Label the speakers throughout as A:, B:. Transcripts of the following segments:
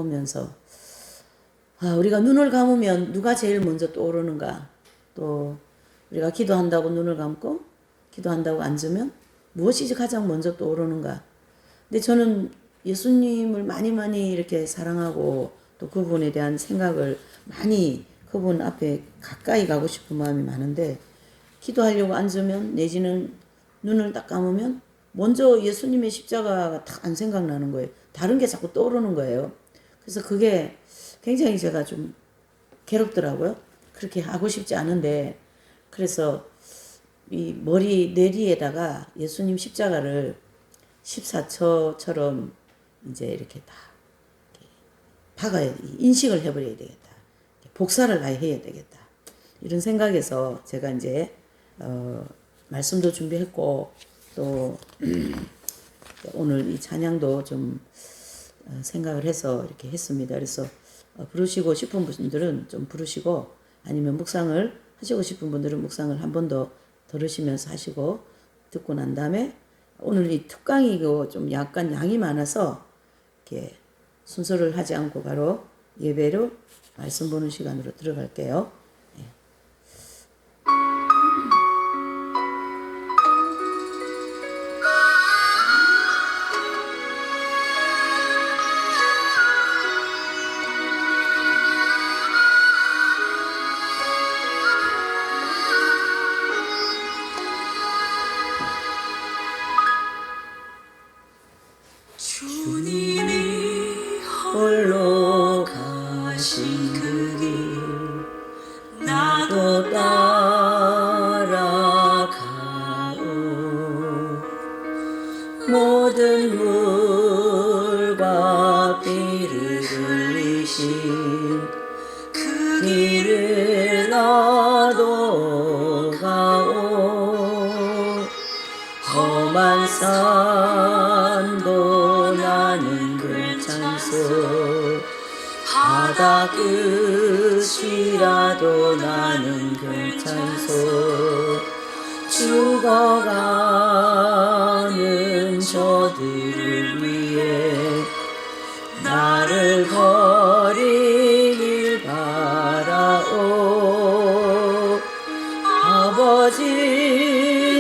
A: 보면서 우리가 눈을 감으면 누가 제일 먼저 떠오르는가? 또 우리가 기도한다고 눈을 감고 기도한다고 앉으면 무엇이 가장 먼저 떠오르는가? 근데 저는 예수님을 많이 이렇게 사랑하고 또 그분에 대한 생각을 많이 그분 앞에 가까이 가고 싶은 마음이 많은데 기도하려고 앉으면 내지는 눈을 딱 감으면 먼저 예수님의 십자가가 딱 안 생각나는 거예요. 다른 게 자꾸 떠오르는 거예요. 그래서 그게 굉장히 제가 좀 괴롭더라고요. 그렇게 하고 싶지 않은데 그래서 이 머리 내리에다가 예수님 십자가를 14처처럼 이제 이렇게 다 박아야 인식을 해버려야 되겠다. 복사를 아예 해야 되겠다. 이런 생각에서 제가 이제 말씀도 준비했고 또 오늘 이 찬양도 좀 생각을 해서 이렇게 했습니다. 그래서 부르시고 싶은 분들은 좀 부르시고 아니면 묵상을 하시고 싶은 분들은 묵상을 한 번 더 들으시면서 하시고 듣고 난 다음에 오늘 이 특강이고 좀 약간 양이 많아서 이렇게 순서를 하지 않고 바로 예배로 말씀 보는 시간으로 들어갈게요.
B: 주님이
A: 홀로 가신 그 길 나도 따라가오 모든 물과 피를 흘리신 그 길을 나도 가오 험한 산도 나는 괜찮소 바다 끝이라도 나는 괜찮소 죽어가는 저들을 위해 나를 버리길 바라오 아버지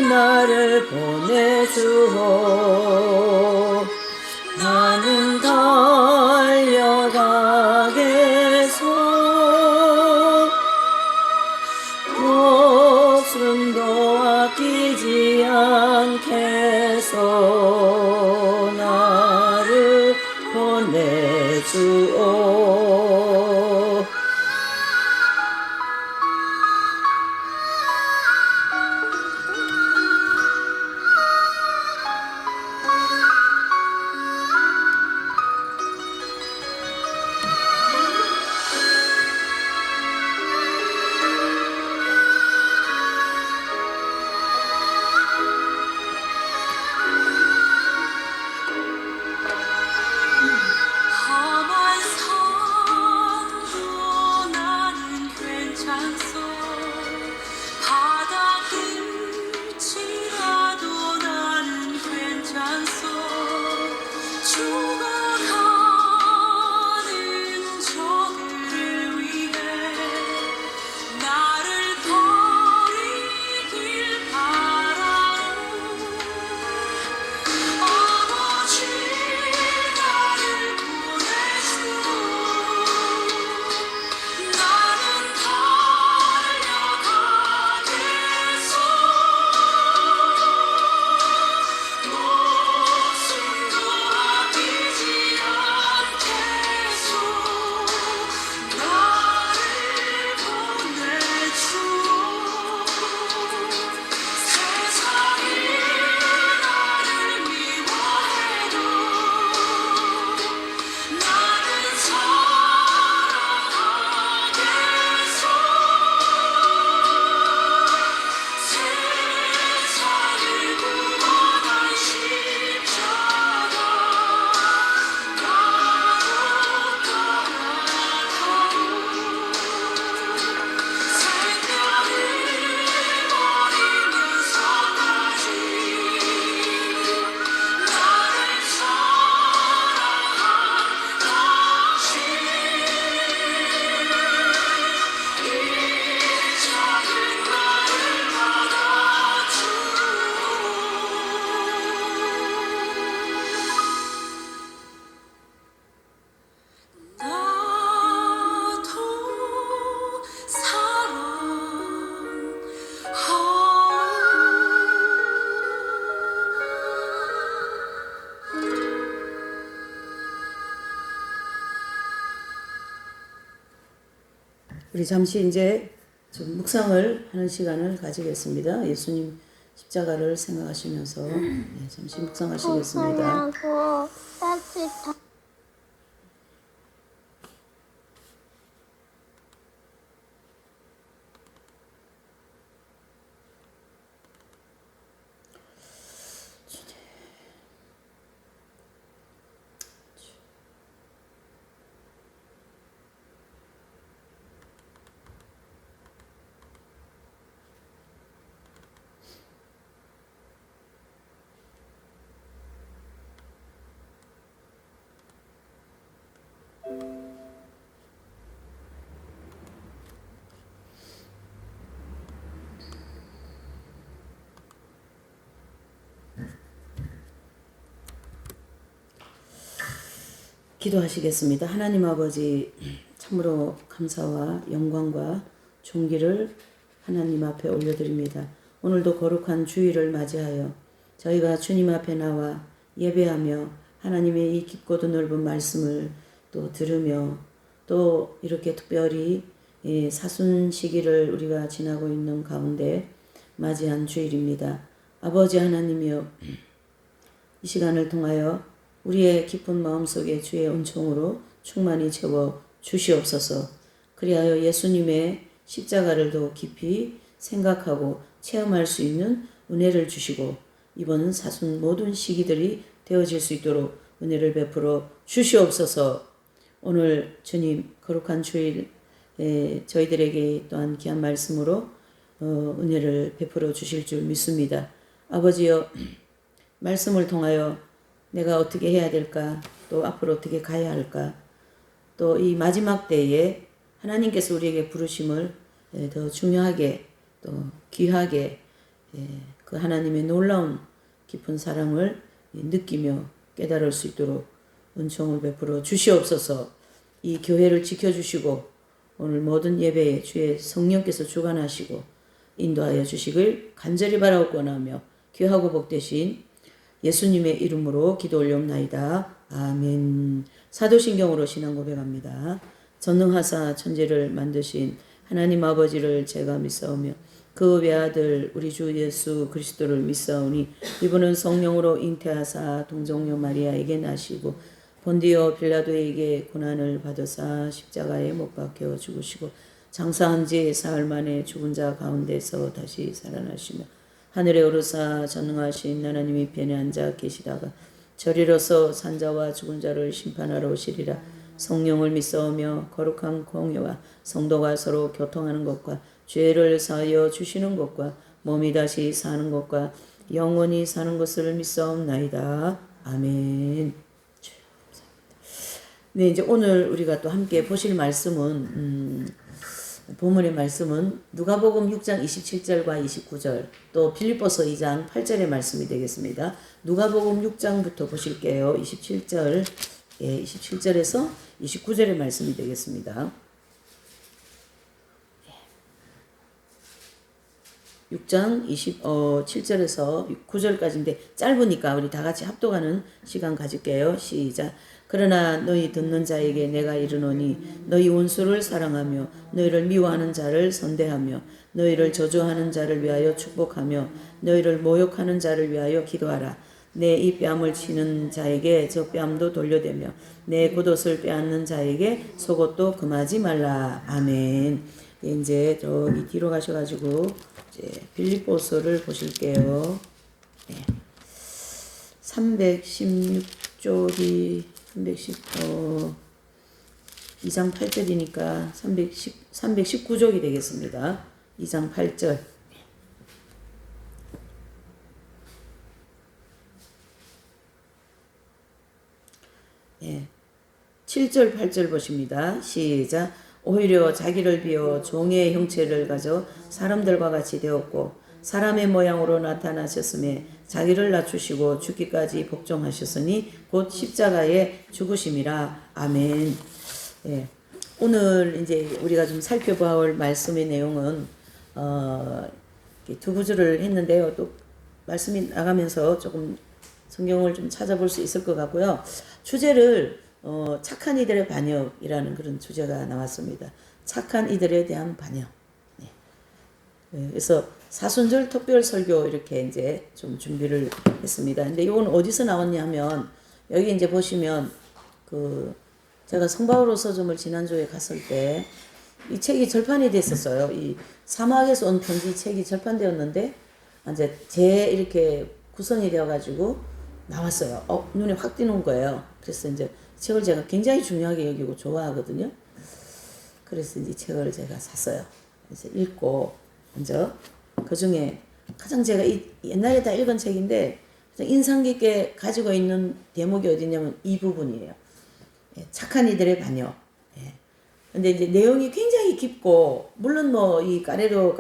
A: 나를 보내주오 나는 달려가겠소 목숨도 아끼지 않겠소 나를 보내주오
B: 험한 산
A: 우리 잠시 이제 좀 묵상을 하는 시간을 가지겠습니다. 예수님 십자가를 생각하시면서 잠시 묵상하시겠습니다. 기도하시겠습니다. 하나님 아버지, 참으로 감사와 영광과 존귀를 하나님 앞에 올려드립니다. 오늘도 거룩한 주일을 맞이하여 저희가 주님 앞에 나와 예배하며 하나님의 이 깊고도 넓은 말씀을 또 들으며 또 이렇게 특별히 사순 시기를 우리가 지나고 있는 가운데 맞이한 주일입니다. 아버지 하나님이여, 이 시간을 통하여 우리의 깊은 마음속에 주의 은총으로 충만히 채워 주시옵소서. 그리하여 예수님의 십자가를 더 깊이 생각하고 체험할 수 있는 은혜를 주시고 이번 사순 모든 시기들이 되어질 수 있도록 은혜를 베풀어 주시옵소서. 오늘 주님 거룩한 주일 저희들에게 또한 귀한 말씀으로 은혜를 베풀어 주실 줄 믿습니다. 아버지여, 말씀을 통하여 내가 어떻게 해야 될까, 또 앞으로 어떻게 가야 할까, 또 이 마지막 때에 하나님께서 우리에게 부르심을 더 중요하게 또 귀하게 그 하나님의 놀라운 깊은 사랑을 느끼며 깨달을 수 있도록 은총을 베풀어 주시옵소서. 이 교회를 지켜주시고 오늘 모든 예배에 주의 성령께서 주관하시고 인도하여 주시길 간절히 바라고 권하며 귀하고 복되신 예수님의 이름으로 기도 올려옵나이다. 아멘. 사도신경으로 신앙 고백합니다. 전능하사 천지를 만드신 하나님 아버지를 제가 믿사오며 그 외아들 우리 주 예수 그리스도를 믿사오니 이분은 성령으로 잉태하사 동정녀 마리아에게 나시고 본디오 빌라도에게 고난을 받으사 십자가에 못 박혀 죽으시고 장사한 지 사흘 만에 죽은 자 가운데서 다시 살아나시며 하늘에 오르사 전능하신 하나님이 편에 앉아 계시다가 저리로서 산자와 죽은 자를 심판하러 오시리라. 성령을 믿사오며 거룩한 공예와 성도가 서로 교통하는 것과 죄를 사하여 주시는 것과 몸이 다시 사는 것과 영원히 사는 것을 믿사옵나이다. 아멘. 네, 이제 오늘 우리가 또 함께 보실 말씀은 본문의 말씀은 누가복음 6장 27절과 29절 또 빌립보서 2장 8절의 말씀이 되겠습니다. 누가복음 6장부터 보실게요. 27절에서 29절의 말씀이 되겠습니다. 6장 27절에서 9절까지인데 짧으니까 우리 다 같이 합독하는 시간 가질게요. 시작. 그러나 너희 듣는 자에게 내가 이르노니 너희 원수를 사랑하며 너희를 미워하는 자를 선대하며 너희를 저주하는 자를 위하여 축복하며 너희를 모욕하는 자를 위하여 기도하라. 내 이 뺨을 치는 자에게 저 뺨도 돌려대며 내 겉옷을 빼앗는 자에게 속옷도 금하지 말라. 아멘. 이제 저기 뒤로 가셔가지고 이제 빌립보서를 보실게요. 네. 316쪽이 2장 8절이니까 319쪽이 되겠습니다. 2장 8절. 예. 7절 8절 보십니다. 시작. 오히려 자기를 비워 종의 형체를 가져 사람들과 같이 되었고 사람의 모양으로 나타나셨음에 자기를 낮추시고 죽기까지 복종하셨으니 곧 십자가에 죽으심이라. 아멘. 예. 오늘 이제 우리가 좀 살펴볼 말씀의 내용은 두 구절을 했는데요. 또 말씀이 나가면서 조금 성경을 좀 찾아볼 수 있을 것 같고요. 주제를 착한 이들의 반역이라는 그런 주제가 나왔습니다. 착한 이들에 대한 반영. 그래서 사순절 특별 설교 이렇게 이제 좀 준비를 했습니다. 근데 이건 어디서 나왔냐면 여기 이제 보시면 그 제가 성바오로 서점을 지난주에 갔을 때 이 책이 절판이 됐었어요. 이 사막에서 온 편지 책이 절판되었는데 이제 이렇게 구성이 되어가지고 나왔어요. 눈에 확 띄는 거예요. 그래서 이제 책을 제가 굉장히 중요하게 여기고 좋아하거든요. 그래서 이 책을 제가 샀어요. 그래서 읽고 먼저 그 중에 가장 제가 옛날에 다 읽은 책인데 인상 깊게 가지고 있는 대목이 어디냐면 이 부분이에요. 착한 이들의 반역. 근데 이제 내용이 굉장히 깊고 물론 뭐 이 까를로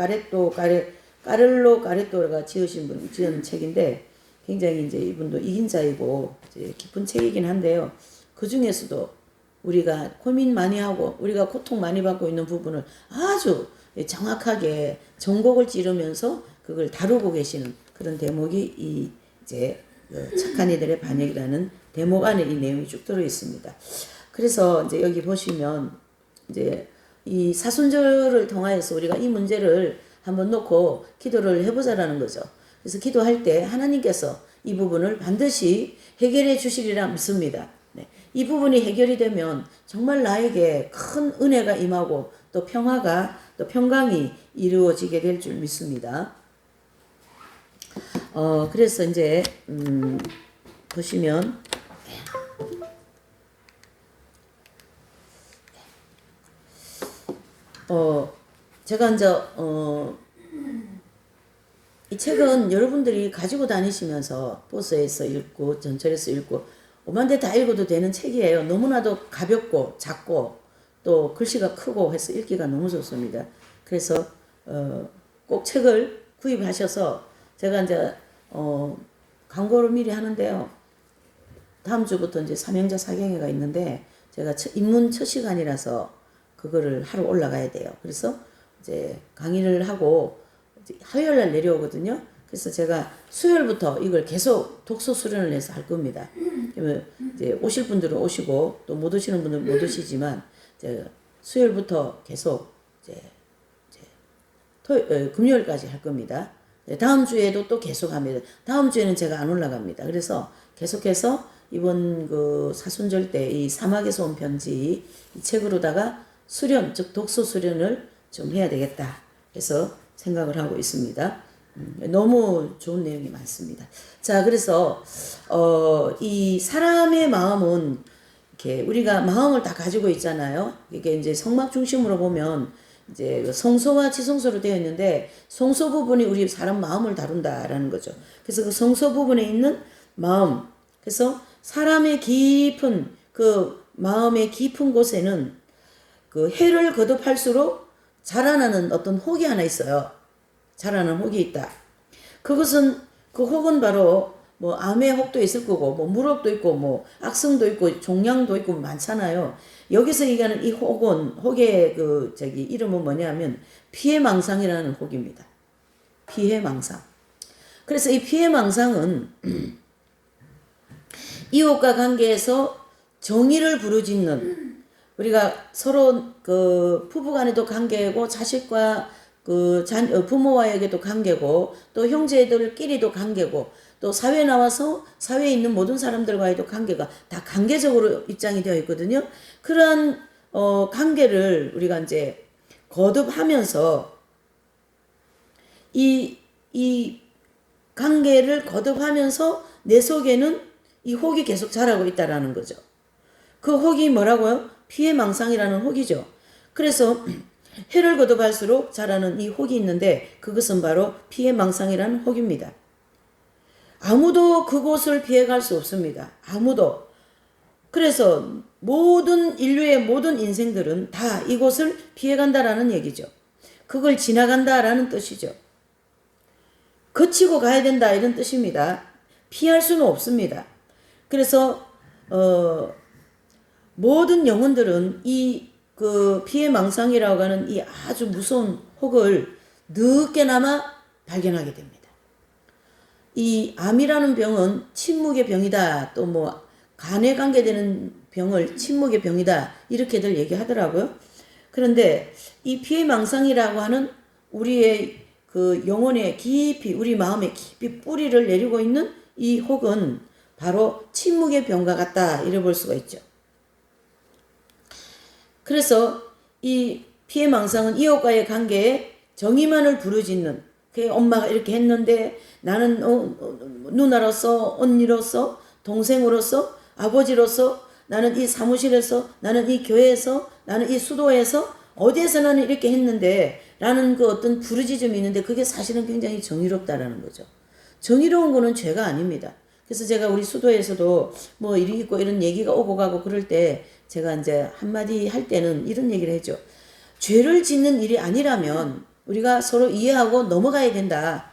A: 가레토가 지은 책인데 굉장히 이제 이분도 이긴 자이고 이제 깊은 책이긴 한데요. 그 중에서도 우리가 고민 많이 하고 우리가 고통 많이 받고 있는 부분을 아주 정확하게 전곡을 찌르면서 그걸 다루고 계시는 그런 대목이 이 이제 착한 이들의 반역이라는 대목 안에 이 내용이 쭉 들어 있습니다. 그래서 이제 여기 보시면 이제 이 사순절을 통하여서 우리가 이 문제를 한번 놓고 기도를 해보자라는 거죠. 그래서 기도할 때 하나님께서 이 부분을 반드시 해결해 주시리라 믿습니다. 이 부분이 해결이 되면 정말 나에게 큰 은혜가 임하고 또 평화가 또 평강이 이루어지게 될 줄 믿습니다. 그래서 이제 보시면 제가 이제 이 책은 여러분들이 가지고 다니시면서 버스에서 읽고 전철에서 읽고 오만대 다 읽어도 되는 책이에요. 너무나도 가볍고 작고 또 글씨가 크고 해서 읽기가 너무 좋습니다. 그래서 꼭 책을 구입하셔서 제가 이제 광고를 미리 하는데요. 다음 주부터 이제 삼형제 사경회가 있는데 제가 입문 첫 시간이라서 그거를 하러 올라가야 돼요. 그래서 이제 강의를 하고 이제 화요일 날 내려오거든요. 그래서 제가 수요일부터 이걸 계속 독서 수련을 해서 할 겁니다. 그러면 이제 오실 분들은 오시고 또 못 오시는 분들은 못 오시지만 이제 수요일부터 계속 이제 금요일까지 할 겁니다. 다음 주에도 또 계속 합니다. 다음 주에는 제가 안 올라갑니다. 그래서 계속해서 이번 그 사순절 때 이 사막에서 온 편지 이 책으로다가 수련, 즉 독서 수련을 좀 해야 되겠다 해서 생각을 하고 있습니다. 너무 좋은 내용이 많습니다. 자, 그래서 이 사람의 마음은 이렇게 우리가 마음을 다 가지고 있잖아요. 이게 이제 성막 중심으로 보면 이제 성소와 지성소로 되어 있는데 성소 부분이 우리 사람 마음을 다룬다라는 거죠. 그래서 그 성소 부분에 있는 마음, 그래서 사람의 깊은 그 마음의 깊은 곳에는 그 해를 거듭할수록 자라나는 어떤 혹이 하나 있어요. 자라는 혹이 있다. 그것은 그 혹은 바로 뭐 암의 혹도 있을 거고 뭐 물혹도 있고 뭐 악성도 있고 종양도 있고 많잖아요. 여기서 얘기하는 이 혹의 그 이름은 뭐냐면 피해망상이라는 혹입니다. 피해망상. 그래서 이 피해망상은 이웃과 관계에서 정의를 부르짖는 우리가 서로 그 부부간에도 관계고 자식과 그 부모와에게도 관계고 또 형제들끼리도 관계고 또 사회에 나와서 사회에 있는 모든 사람들과의도 관계가 다 관계적으로 입장이 되어 있거든요. 그러한 관계를 우리가 이제 거듭하면서 이 관계를 거듭하면서 내 속에는 이 혹이 계속 자라고 있다라는 거죠. 그 혹이 뭐라고요? 피해망상이라는 혹이죠. 그래서 해를 거듭할수록 자라는 이 혹이 있는데 그것은 바로 피해망상이라는 혹입니다. 아무도 그곳을 피해갈 수 없습니다. 아무도. 그래서 모든 인류의 모든 인생들은 다 이곳을 피해간다라는 얘기죠. 그걸 지나간다라는 뜻이죠. 거치고 가야 된다 이런 뜻입니다. 피할 수는 없습니다. 그래서 모든 영혼들은 이 그 피해망상이라고 하는 이 아주 무서운 혹을 늦게나마 발견하게 됩니다. 이 암이라는 병은 침묵의 병이다. 또 뭐 간에 관계되는 병을 침묵의 병이다. 이렇게들 얘기하더라고요. 그런데 이 피해망상이라고 하는 우리의 그 영혼에 깊이, 우리 마음에 깊이 뿌리를 내리고 있는 이 혹은 바로 침묵의 병과 같다, 이래 볼 수가 있죠. 그래서 이 피해망상은 이웃과의 관계에 정의만을 부르짖는, 그 엄마가 이렇게 했는데 나는 누나로서, 언니로서, 동생으로서, 아버지로서, 나는 이 사무실에서, 나는 이 교회에서, 나는 이 수도에서, 어디에서 나는 이렇게 했는데 라는 그 어떤 부르짖음이 있는데 그게 사실은 굉장히 정의롭다라는 거죠. 정의로운 거는 죄가 아닙니다. 그래서 제가 우리 수도에서도 뭐 일이 있고 이런 얘기가 오고 가고 그럴 때 제가 이제 한마디 할 때는 이런 얘기를 했죠. 죄를 짓는 일이 아니라면 우리가 서로 이해하고 넘어가야 된다.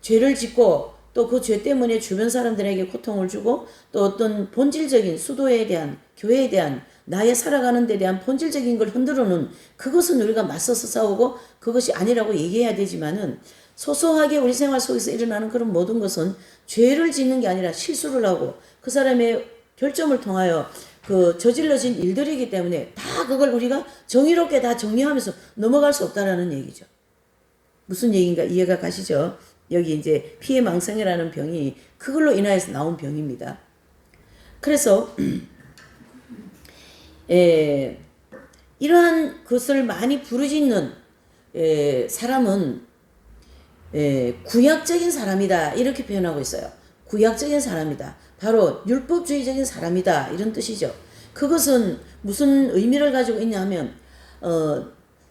A: 죄를 짓고 또 그 죄 때문에 주변 사람들에게 고통을 주고 또 어떤 본질적인 수도에 대한, 교회에 대한, 나의 살아가는 데 대한 본질적인 걸 흔들어놓은, 그것은 우리가 맞서서 싸우고 그것이 아니라고 얘기해야 되지만은 소소하게 우리 생활 속에서 일어나는 그런 모든 것은 죄를 짓는 게 아니라 실수를 하고 그 사람의 결점을 통하여 그 저질러진 일들이기 때문에 다 그걸 우리가 정의롭게 다 정리하면서 넘어갈 수 없다라는 얘기죠. 무슨 얘기인가 이해가 가시죠? 여기 이제 피해망상이라는 병이 그걸로 인하여서 나온 병입니다. 그래서 이러한 것을 많이 부르짖는 사람은 구약적인 사람이다, 이렇게 표현하고 있어요. 구약적인 사람이다. 바로 율법주의적인 사람이다, 이런 뜻이죠. 그것은 무슨 의미를 가지고 있냐 하면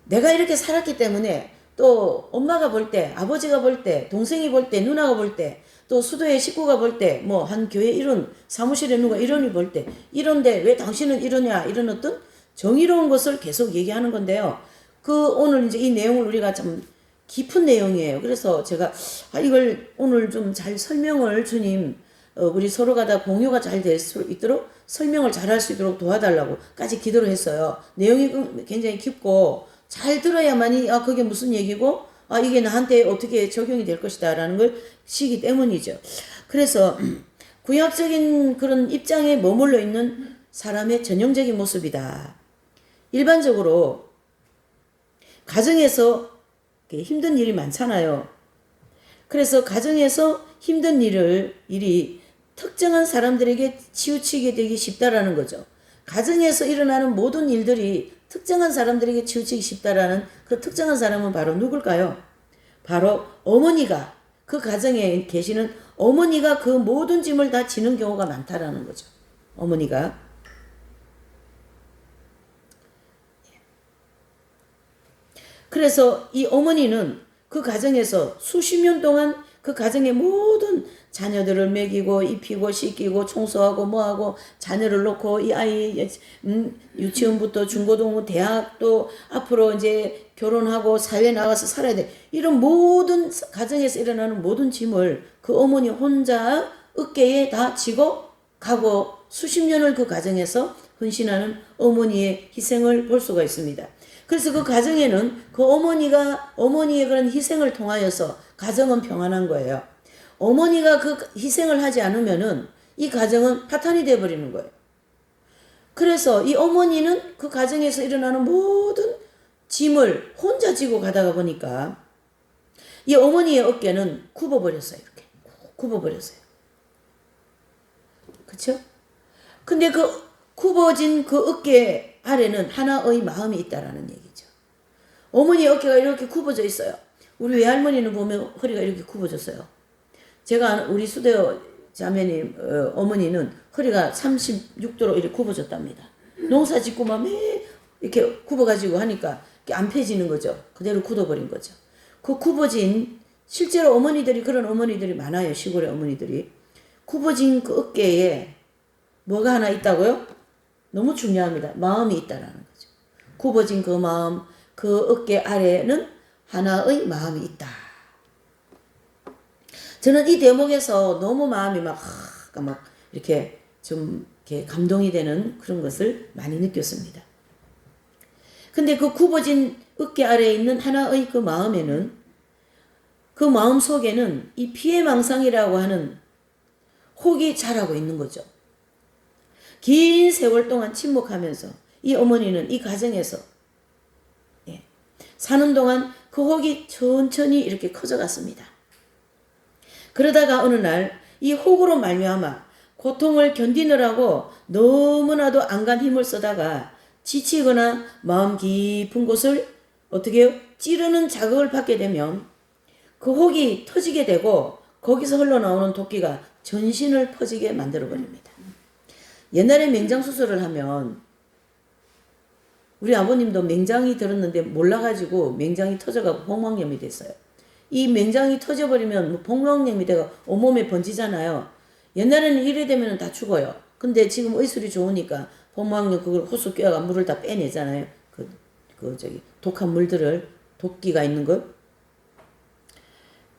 A: 내가 이렇게 살았기 때문에 또 엄마가 볼 때, 아버지가 볼 때, 동생이 볼 때, 누나가 볼 때, 또 수도의 식구가 볼 때, 뭐 한 교회 이런, 사무실에 누가 이런이 볼 때, 이런데 왜 당신은 이러냐, 이런 어떤 정의로운 것을 계속 얘기하는 건데요. 그 오늘 이제 이 내용을 우리가 좀 깊은 내용이에요. 그래서 제가 이걸 오늘 좀 잘 설명을 주님, 우리 서로가 다 공유가 잘 될 수 있도록 설명을 잘 할 수 있도록 도와달라고까지 기도를 했어요. 내용이 굉장히 깊고 잘 들어야만이 그게 무슨 얘기고 이게 나한테 어떻게 적용이 될 것이다 라는 걸 시기 때문이죠. 그래서 구약적인 그런 입장에 머물러 있는 사람의 전형적인 모습이다. 일반적으로 가정에서 힘든 일이 많잖아요. 그래서 가정에서 힘든 일이 특정한 사람들에게 치우치게 되기 쉽다라는 거죠. 가정에서 일어나는 모든 일들이 특정한 사람들에게 치우치기 쉽다라는 그 특정한 사람은 바로 누굴까요? 바로 어머니가, 그 가정에 계시는 어머니가 그 모든 짐을 다 지는 경우가 많다라는 거죠. 어머니가. 그래서 이 어머니는 그 가정에서 수십 년 동안 그 가정의 모든 자녀들을 먹이고 입히고 씻기고 청소하고 뭐하고 자녀를 놓고 이 아이 유치원부터 중고등 대학도 앞으로 이제 결혼하고 사회에 나가서 살아야 돼. 이런 모든 가정에서 일어나는 모든 짐을 그 어머니 혼자 어깨에 다 지고 가고 수십 년을 그 가정에서 헌신하는 어머니의 희생을 볼 수가 있습니다. 그래서 그 가정에는 그 어머니의 그런 희생을 통하여서 가정은 평안한 거예요. 어머니가 그 희생을 하지 않으면은 이 가정은 파탄이 되어버리는 거예요. 그래서 이 어머니는 그 가정에서 일어나는 모든 짐을 혼자 지고 가다가 보니까 이 어머니의 어깨는 굽어버렸어요. 이렇게 굽어버렸어요. 그쵸? 근데 그 굽어진 그 어깨 아래는 하나의 마음이 있다라는 얘기죠. 어머니의 어깨가 이렇게 굽어져 있어요. 우리 외할머니는 보면 허리가 이렇게 굽어졌어요. 제가 우리 수대 자매님 어머니는 허리가 36도로 이렇게 굽어졌답니다. 농사 짓고 막 이렇게 굽어가지고 하니까 안 펴지는 거죠. 그대로 굳어버린 거죠. 그 굽어진, 실제로 어머니들이, 그런 어머니들이 많아요. 시골의 어머니들이. 굽어진 그 어깨에 뭐가 하나 있다고요? 너무 중요합니다. 마음이 있다라는 거죠. 굽어진 그 마음, 그 어깨 아래는 하나의 마음이 있다. 저는 이 대목에서 너무 마음이 막 이렇게 좀 이렇게 감동이 되는 그런 것을 많이 느꼈습니다. 근데 그 굽어진 어깨 아래에 있는 하나의 그 마음에는, 그 마음 속에는 이 피해망상이라고 하는 혹이 자라고 있는 거죠. 긴 세월 동안 침묵하면서 이 어머니는 이 가정에서 사는 동안 그 혹이 천천히 이렇게 커져갔습니다. 그러다가 어느 날 이 혹으로 말미암아 고통을 견디느라고 너무나도 안간 힘을 쓰다가 지치거나 마음 깊은 곳을 어떻게 해요? 찌르는 자극을 받게 되면 그 혹이 터지게 되고 거기서 흘러나오는 도끼가 전신을 퍼지게 만들어 버립니다. 옛날에 맹장 수술을 하면 우리 아버님도 맹장이 들었는데 몰라가지고 맹장이 터져가고 복막염이 됐어요. 이 맹장이 터져버리면 뭐 복막염이 되고 온몸에 번지잖아요. 옛날에는 이래 되면 다 죽어요. 근데 지금 의술이 좋으니까 복막염 그걸 호수 꿰어가 물을 다 빼내잖아요. 독한 물들을 도끼가 있는 것.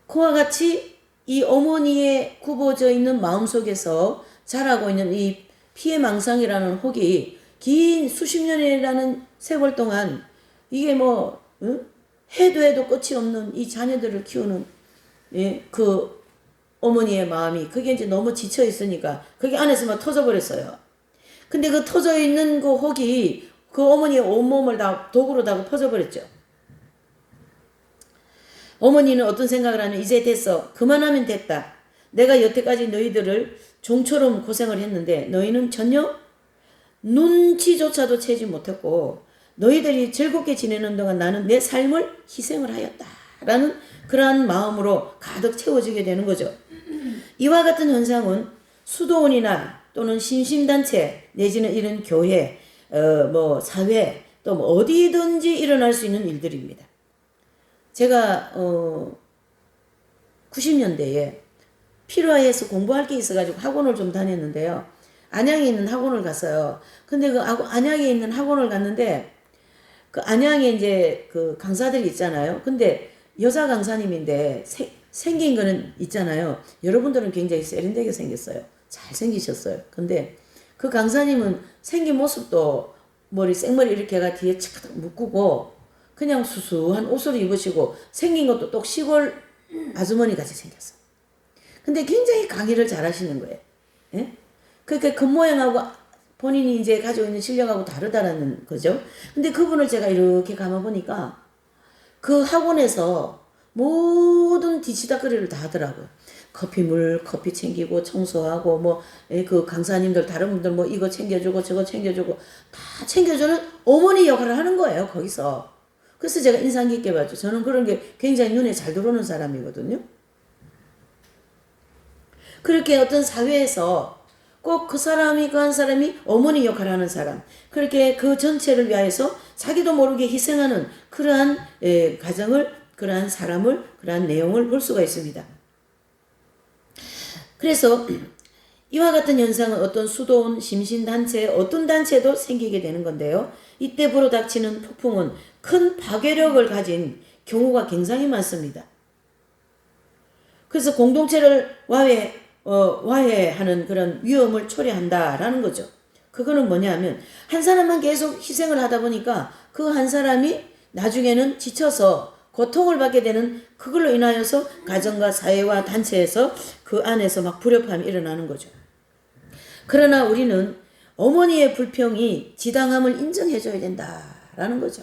A: 그와 같이 이 어머니의 굽어져 있는 마음속에서 자라고 있는 이 피해망상이라는 혹이 긴 수십 년이라는 세월 동안 이게 뭐 해도 끝이 없는 이 자녀들을 키우는 그 어머니의 마음이 그게 이제 너무 지쳐 있으니까 그게 안에서 막 터져버렸어요. 근데 그 터져 있는 그 혹이 그 어머니의 온몸을 다 독으로 다 퍼져버렸죠. 어머니는 어떤 생각을 하냐면 이제 됐어. 그만하면 됐다. 내가 여태까지 너희들을 종처럼 고생을 했는데 너희는 전혀 눈치조차도 채지 못했고 너희들이 즐겁게 지내는 동안 나는 내 삶을 희생을 하였다. 라는 그러한 마음으로 가득 채워지게 되는 거죠. 이와 같은 현상은 수도원이나 또는 신심단체 내지는 이런 교회, 사회 또 뭐 어디든지 일어날 수 있는 일들입니다. 제가 90년대에 필요해서 공부할 게 있어가지고 학원을 좀 다녔는데요. 안양에 있는 학원을 갔어요. 근데 그 안양에 있는 학원을 갔는데 그 안양에 이제 그 강사들이 있잖아요. 근데 여자 강사님인데 생긴 거는 있잖아요. 여러분들은 굉장히 세련되게 생겼어요. 잘생기셨어요. 근데 그 강사님은 생긴 모습도 생머리 이렇게 가 뒤에 착 묶고 그냥 수수한 옷을 입으시고 생긴 것도 똑 시골 아주머니 같이 생겼어요. 근데 굉장히 강의를 잘 하시는 거예요. 예? 그러니까 겉모양하고 본인이 이제 가지고 있는 실력하고 다르다라는 거죠. 근데 그분을 제가 이렇게 감아보니까 그 학원에서 모든 뒤치다거리를 다 하더라고요. 커피 챙기고 청소하고 그 강사님들 다른 분들 이거 챙겨주고 저거 챙겨주고 다 챙겨주는 어머니 역할을 하는 거예요. 거기서. 그래서 제가 인상 깊게 봤죠. 저는 그런 게 굉장히 눈에 잘 들어오는 사람이거든요. 그렇게 어떤 사회에서 꼭 그 한 사람이 어머니 역할을 하는 사람, 그렇게 그 전체를 위하여서 자기도 모르게 희생하는 그러한 가정을, 그러한 사람을, 그러한 내용을 볼 수가 있습니다. 그래서 이와 같은 현상은 어떤 수도원, 심신단체, 어떤 단체도 생기게 되는 건데요. 이때 불어닥치는 폭풍은 큰 파괴력을 가진 경우가 굉장히 많습니다. 그래서 공동체를 와해하는 그런 위험을 초래한다라는 거죠. 그거는 뭐냐면 한 사람만 계속 희생을 하다 보니까 그 한 사람이 나중에는 지쳐서 고통을 받게 되는 그걸로 인하여서 가정과 사회와 단체에서 그 안에서 막 불협화음이 일어나는 거죠. 그러나 우리는 어머니의 불평이 지당함을 인정해줘야 된다라는 거죠.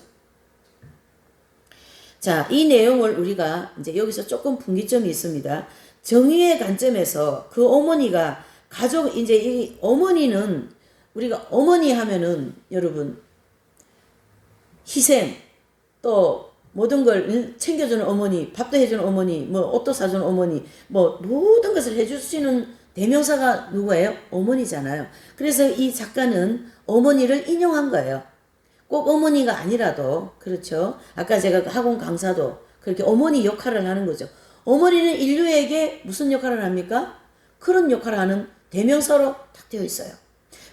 A: 자, 이 내용을 우리가 이제 여기서 조금 분기점이 있습니다. 정의의 관점에서 그 어머니가 이제 이 어머니는 우리가 어머니 하면은 여러분 희생 또 모든 걸 챙겨주는 어머니, 밥도 해주는 어머니, 옷도 사주는 어머니, 모든 것을 해주시는 대명사가 누구예요? 어머니잖아요. 그래서 이 작가는 어머니를 인용한 거예요. 꼭 어머니가 아니라도, 그렇죠. 아까 제가 학원 강사도 그렇게 어머니 역할을 하는 거죠. 어머니는 인류에게 무슨 역할을 합니까? 그런 역할을 하는 대명사로 딱 되어 있어요.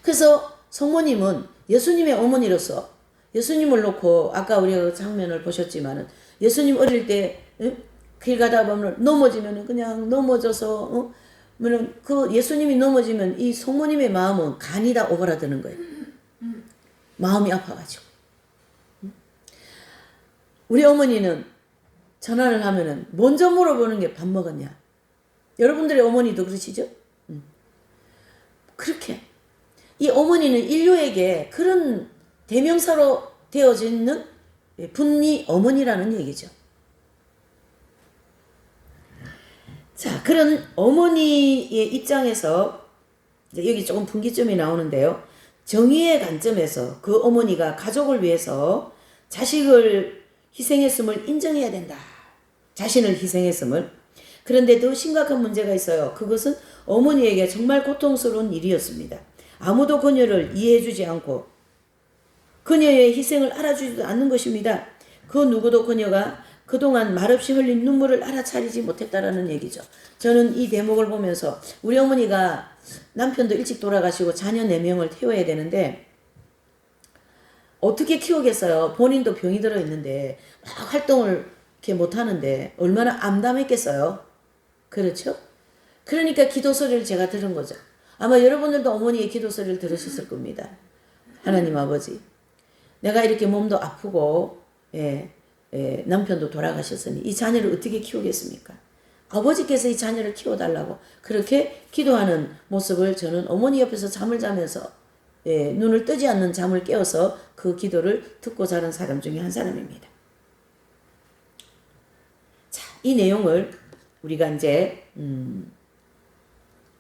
A: 그래서 성모님은 예수님의 어머니로서 예수님을 놓고 아까 우리가 그 장면을 보셨지만은 예수님 어릴 때 길 가다 보면 넘어지면 그냥 넘어져서 그 예수님이 넘어지면 이 성모님의 마음은 간이 다 오그라드는 거예요. 마음이 아파가지고. 우리 어머니는 전화를 하면은 먼저 물어보는 게 밥 먹었냐? 여러분들의 어머니도 그러시죠? 그렇게 이 어머니는 인류에게 그런 대명사로 되어지는 분이 어머니라는 얘기죠. 자, 그런 어머니의 입장에서 이제 여기 조금 분기점이 나오는데요. 정의의 관점에서 그 어머니가 가족을 위해서 자식을 희생했음을 인정해야 된다. 자신을 희생했음을. 그런데 더 심각한 문제가 있어요. 그것은 어머니에게 정말 고통스러운 일이었습니다. 아무도 그녀를 이해해주지 않고 그녀의 희생을 알아주지도 않는 것입니다. 그 누구도 그녀가 그동안 말없이 흘린 눈물을 알아차리지 못했다라는 얘기죠. 저는 이 대목을 보면서 우리 어머니가 남편도 일찍 돌아가시고 자녀 4명을 태워야 되는데 어떻게 키우겠어요? 본인도 병이 들어 있는데 막 활동을 이렇게 못하는데 얼마나 암담했겠어요? 그렇죠? 그러니까 기도 소리를 제가 들은 거죠. 아마 여러분들도 어머니의 기도 소리를 들으셨을 겁니다. 하나님 아버지, 내가 이렇게 몸도 아프고 남편도 돌아가셨으니 이 자녀를 어떻게 키우겠습니까? 아버지께서 이 자녀를 키워달라고 그렇게 기도하는 모습을 저는 어머니 옆에서 잠을 자면서 눈을 뜨지 않는 잠을 깨워서 그 기도를 듣고 자란 사람 중에 한 사람입니다. 자, 이 내용을 우리가 이제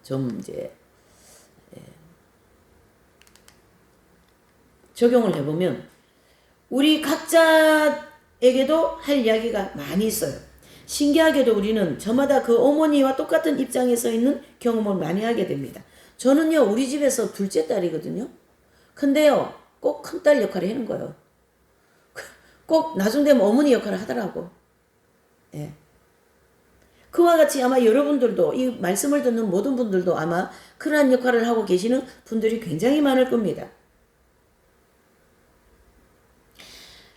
A: 좀 이제 적용을 해보면 우리 각자에게도 할 이야기가 많이 있어요. 신기하게도 우리는 저마다 그 어머니와 똑같은 입장에 서 있는 경험을 많이 하게 됩니다. 저는요, 우리 집에서 둘째 딸이거든요. 근데요, 꼭 큰딸 역할을 하는 거예요. 꼭 나중 되면 어머니 역할을 하더라고. 예. 그와 같이 아마 여러분들도 이 말씀을 듣는 모든 분들도 아마 그러한 역할을 하고 계시는 분들이 굉장히 많을 겁니다.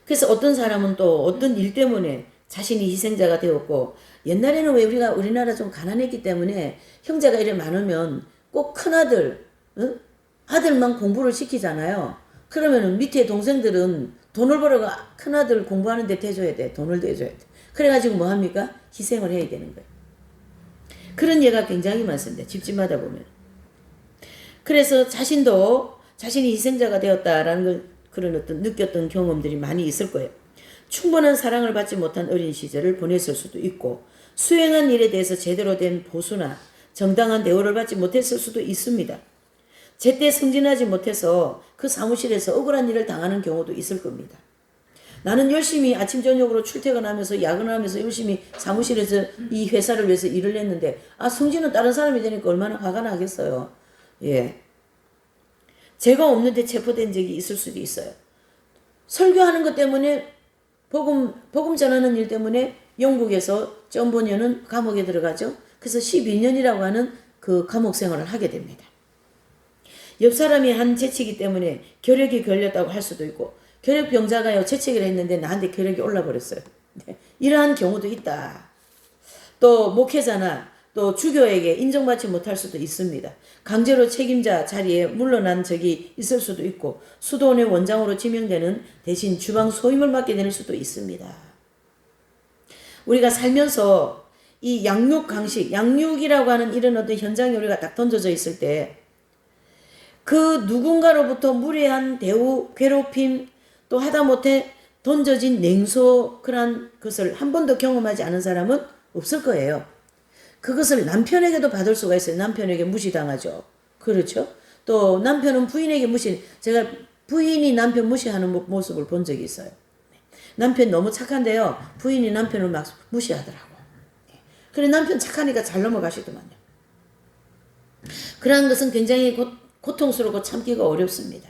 A: 그래서 어떤 사람은 또 어떤 일 때문에 자신이 희생자가 되었고, 옛날에는 왜 우리나라 좀 가난했기 때문에 형제가 이래 많으면 꼭 큰아들, 아들만 공부를 시키잖아요. 그러면은 밑에 동생들은 돈을 벌어가 큰아들 공부하는 데 대줘야 돼. 돈을 대줘야 돼. 그래가지고 뭐 합니까? 희생을 해야 되는 거예요. 그런 예가 굉장히 많습니다. 집집마다 보면. 그래서 자신도 자신이 희생자가 되었다라는 걸 그런 어떤 느꼈던 경험들이 많이 있을 거예요. 충분한 사랑을 받지 못한 어린 시절을 보냈을 수도 있고 수행한 일에 대해서 제대로 된 보수나 정당한 대우를 받지 못했을 수도 있습니다. 제때 승진하지 못해서 그 사무실에서 억울한 일을 당하는 경우도 있을 겁니다. 나는 열심히 아침 저녁으로 출퇴근하면서 야근하면서 열심히 사무실에서 이 회사를 위해서 일을 했는데 승진은 다른 사람이 되니까 얼마나 화가 나겠어요. 예. 죄가 없는데 체포된 적이 있을 수도 있어요. 설교하는 것 때문에 복음 전하는 일 때문에 영국에서 점보년은 감옥에 들어가죠. 그래서 12년이라고 하는 그 감옥 생활을 하게 됩니다. 옆 사람이 한 재치기 때문에 결핵이 걸렸다고 할 수도 있고 결핵병자가요 재채기를 했는데 나한테 결핵이 올라버렸어요. 네. 이러한 경우도 있다. 또 목회자나 또 주교에게 인정받지 못할 수도 있습니다. 강제로 책임자 자리에 물러난 적이 있을 수도 있고 수도원의 원장으로 지명되는 대신 주방 소임을 맡게 될 수도 있습니다. 우리가 살면서 이 양육 강식, 양육이라고 하는 이런 어떤 현장에 우리가 딱 던져져 있을 때 그 누군가로부터 무례한 대우, 괴롭힘, 또 하다못해 던져진 냉소 그런 것을 한 번도 경험하지 않은 사람은 없을 거예요. 그것을 남편에게도 받을 수가 있어요. 남편에게 무시당하죠. 그렇죠? 또 남편은 부인에게 제가 부인이 남편 무시하는 모습을 본 적이 있어요. 남편 너무 착한데요. 부인이 남편을 막 무시하더라고. 그래 남편 착하니까 잘 넘어가시더만요. 그러한 것은 굉장히 고통스럽고 참기가 어렵습니다.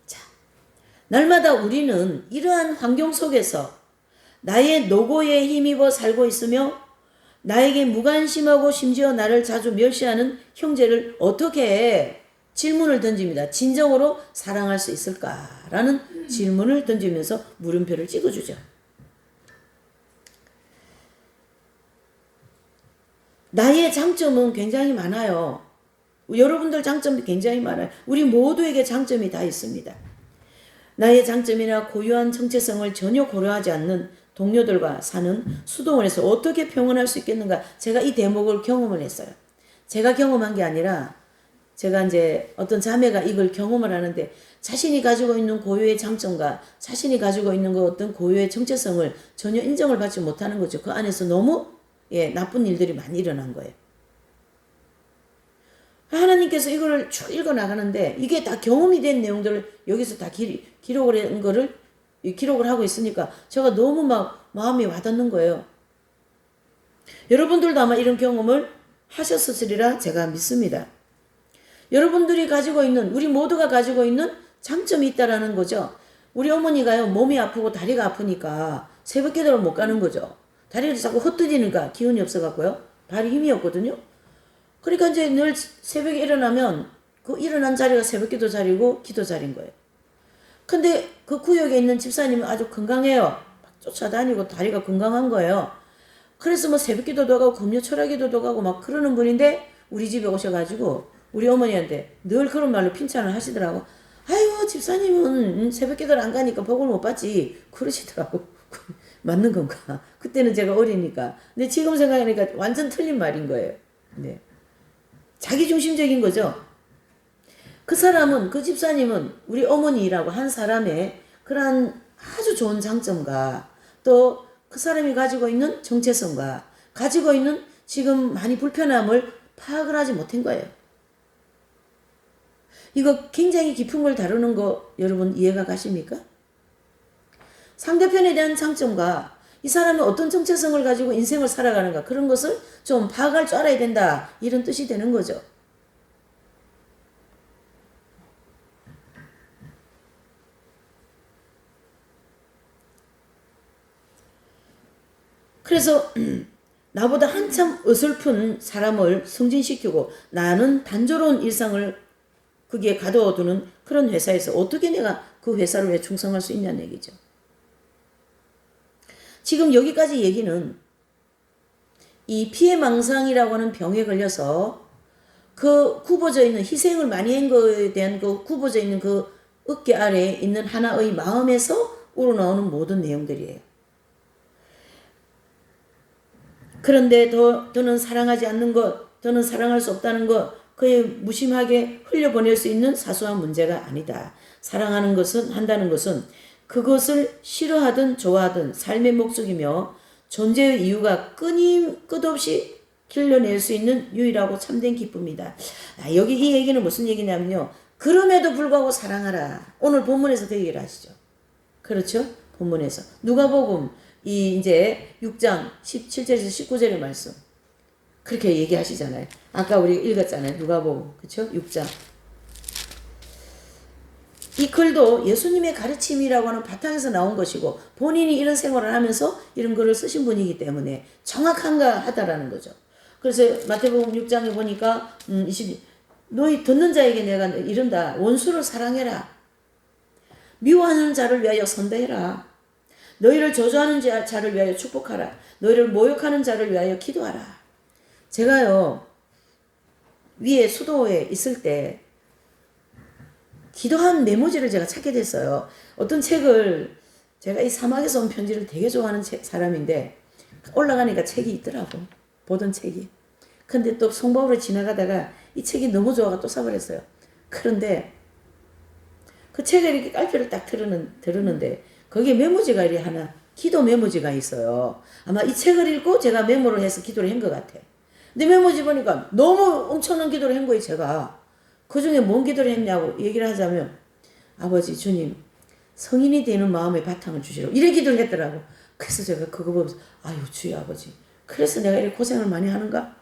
A: 자, 날마다 우리는 이러한 환경 속에서 나의 노고에 힘입어 살고 있으며 나에게 무관심하고 심지어 나를 자주 멸시하는 형제를 어떻게 질문을 던집니다. 진정으로 사랑할 수 있을까라는 질문을 던지면서 물음표를 찍어주죠. 나의 장점은 굉장히 많아요. 여러분들 장점이 굉장히 많아요. 우리 모두에게 장점이 다 있습니다. 나의 장점이나 고유한 정체성을 전혀 고려하지 않는 동료들과 사는 수도원에서 어떻게 평온할 수 있겠는가? 제가 이 대목을 경험을 했어요. 제가 경험한 게 아니라 제가 이제 어떤 자매가 이걸 경험을 하는데 자신이 가지고 있는 고유의 장점과 자신이 가지고 있는 그 어떤 고유의 정체성을 전혀 인정을 받지 못하는 거죠. 그 안에서 너무 나쁜 일들이 많이 일어난 거예요. 하나님께서 이거를 쭉 읽어 나가는데 이게 다 경험이 된 내용들을 여기서 다 기록을 한 거를 기록을 하고 있으니까 제가 너무 막 마음이 와닿는 거예요. 여러분들도 아마 이런 경험을 하셨으리라 제가 믿습니다. 여러분들이 가지고 있는, 우리 모두가 가지고 있는 장점이 있다라는 거죠. 우리 어머니가요, 몸이 아프고 다리가 아프니까 새벽 기도를 못 가는 거죠. 다리를 자꾸 헛디디니까 기운이 없어갖고요. 발이 힘이 없거든요. 그러니까 이제 늘 새벽에 일어나면 그 일어난 자리가 새벽 기도 자리고 기도 자리인 거예요. 근데 그 구역에 있는 집사님은 아주 건강해요. 막 쫓아다니고 다리가 건강한 거예요. 그래서 뭐 새벽 기도도 가고 금요 철학 기도도 가고 막 그러는 분인데 우리 집에 오셔가지고 우리 어머니한테 늘 그런 말로 핀찬을 하시더라고. 아이고 집사님은 새벽 기도를 안 가니까 복을 못 받지 그러시더라고. 맞는 건가? 그때는 제가 어리니까. 근데 지금 생각하니까 완전 틀린 말인 거예요. 네. 자기중심적인 거죠. 그 사람은, 그 집사님은 우리 어머니라고 한 사람의 그러한 아주 좋은 장점과 또 그 사람이 가지고 있는 정체성과 가지고 있는 지금 많이 불편함을 파악을 하지 못한 거예요. 이거 굉장히 깊은 걸 다루는 거 여러분 이해가 가십니까? 상대편에 대한 장점과 이 사람이 어떤 정체성을 가지고 인생을 살아가는가 그런 것을 좀 파악할 줄 알아야 된다 이런 뜻이 되는 거죠. 그래서 나보다 한참 어설픈 사람을 승진시키고 나는 단조로운 일상을 거기에 가둬두는 그런 회사에서 어떻게 내가 그 회사를 왜 충성할 수 있냐는 얘기죠. 지금 여기까지 얘기는 이 피해망상이라고 하는 병에 걸려서 그 굽어져 있는 희생을 많이 한 거에 대한 그 굽어져 있는 그 어깨 아래에 있는 하나의 마음에서 우러나오는 모든 내용들이에요. 그런데 더는 사랑하지 않는 것, 더는 사랑할 수 없다는 것, 그의 무심하게 흘려보낼 수 있는 사소한 문제가 아니다. 사랑하는 것은, 한다는 것은 그것을 싫어하든 좋아하든 삶의 목적이며 존재의 이유가 끝없이 길러낼 수 있는 유일하고 참된 기쁨이다. 여기 이 얘기는 무슨 얘기냐면요. 그럼에도 불구하고 사랑하라. 오늘 본문에서 그 얘기를 하시죠. 그렇죠? 본문에서. 누가복음 이 이제 6장 17절에서 19절의 말씀. 그렇게 얘기하시잖아요. 아까 우리 읽었잖아요. 누가복음. 그렇죠? 6장. 이 글도 예수님의 가르침이라고 하는 바탕에서 나온 것이고 본인이 이런 생활을 하면서 이런 글을 쓰신 분이기 때문에 정확한가 하다라는 거죠. 그래서 마태복음 6장에 보니까 20 너희 듣는 자에게 내가 이른다. 원수를 사랑해라. 미워하는 자를 위하여 선대해라. 너희를 저주하는 자를 위하여 축복하라. 너희를 모욕하는 자를 위하여 기도하라. 제가요 위에 수도에 있을 때 기도한 메모지를 제가 찾게 됐어요. 어떤 책을 제가 이 사막에서 온 편지를 되게 좋아하는 사람인데 올라가니까 책이 있더라고. 보던 책이. 근데 또 성바울을 지나가다가 이 책이 너무 좋아가 또 사버렸어요. 그런데 그 책을 이렇게 깔피를 딱 들었는데 거기에 메모지가 이렇게 하나 기도 메모지가 있어요. 아마 이 책을 읽고 제가 메모를 해서 기도를 한 것 같아. 근데 메모지 보니까 너무 엄청난 기도를 한 거예요. 제가. 그 중에 뭔 기도를 했냐고 얘기를 하자면 아버지 주님 성인이 되는 마음의 바탕을 주시라고 이런 기도를 했더라고. 그래서 제가 그거 보면서 아유 주여 아버지 그래서 내가 이렇게 고생을 많이 하는가?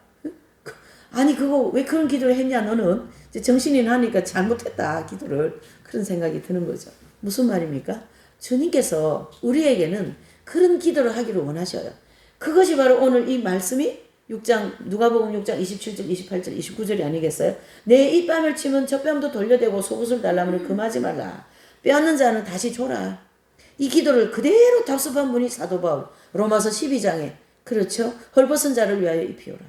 A: 아니 그거 왜 그런 기도를 했냐 너는 이제 정신이 나니까 잘못했다 기도를 그런 생각이 드는 거죠. 무슨 말입니까? 주님께서 우리에게는 그런 기도를 하기를 원하셔요. 그것이 바로 오늘 이 말씀이 6장 누가복음 6장 27절 28절 29절이 아니겠어요? 내 입밤을 치면 젖뺨도 돌려대고 속옷을 달라면 금하지 말라. 빼앗는 자는 다시 줘라. 이 기도를 그대로 답습한 분이 사도 바울 로마서 12장에 그렇죠? 헐벗은 자를 위하여 입히오라.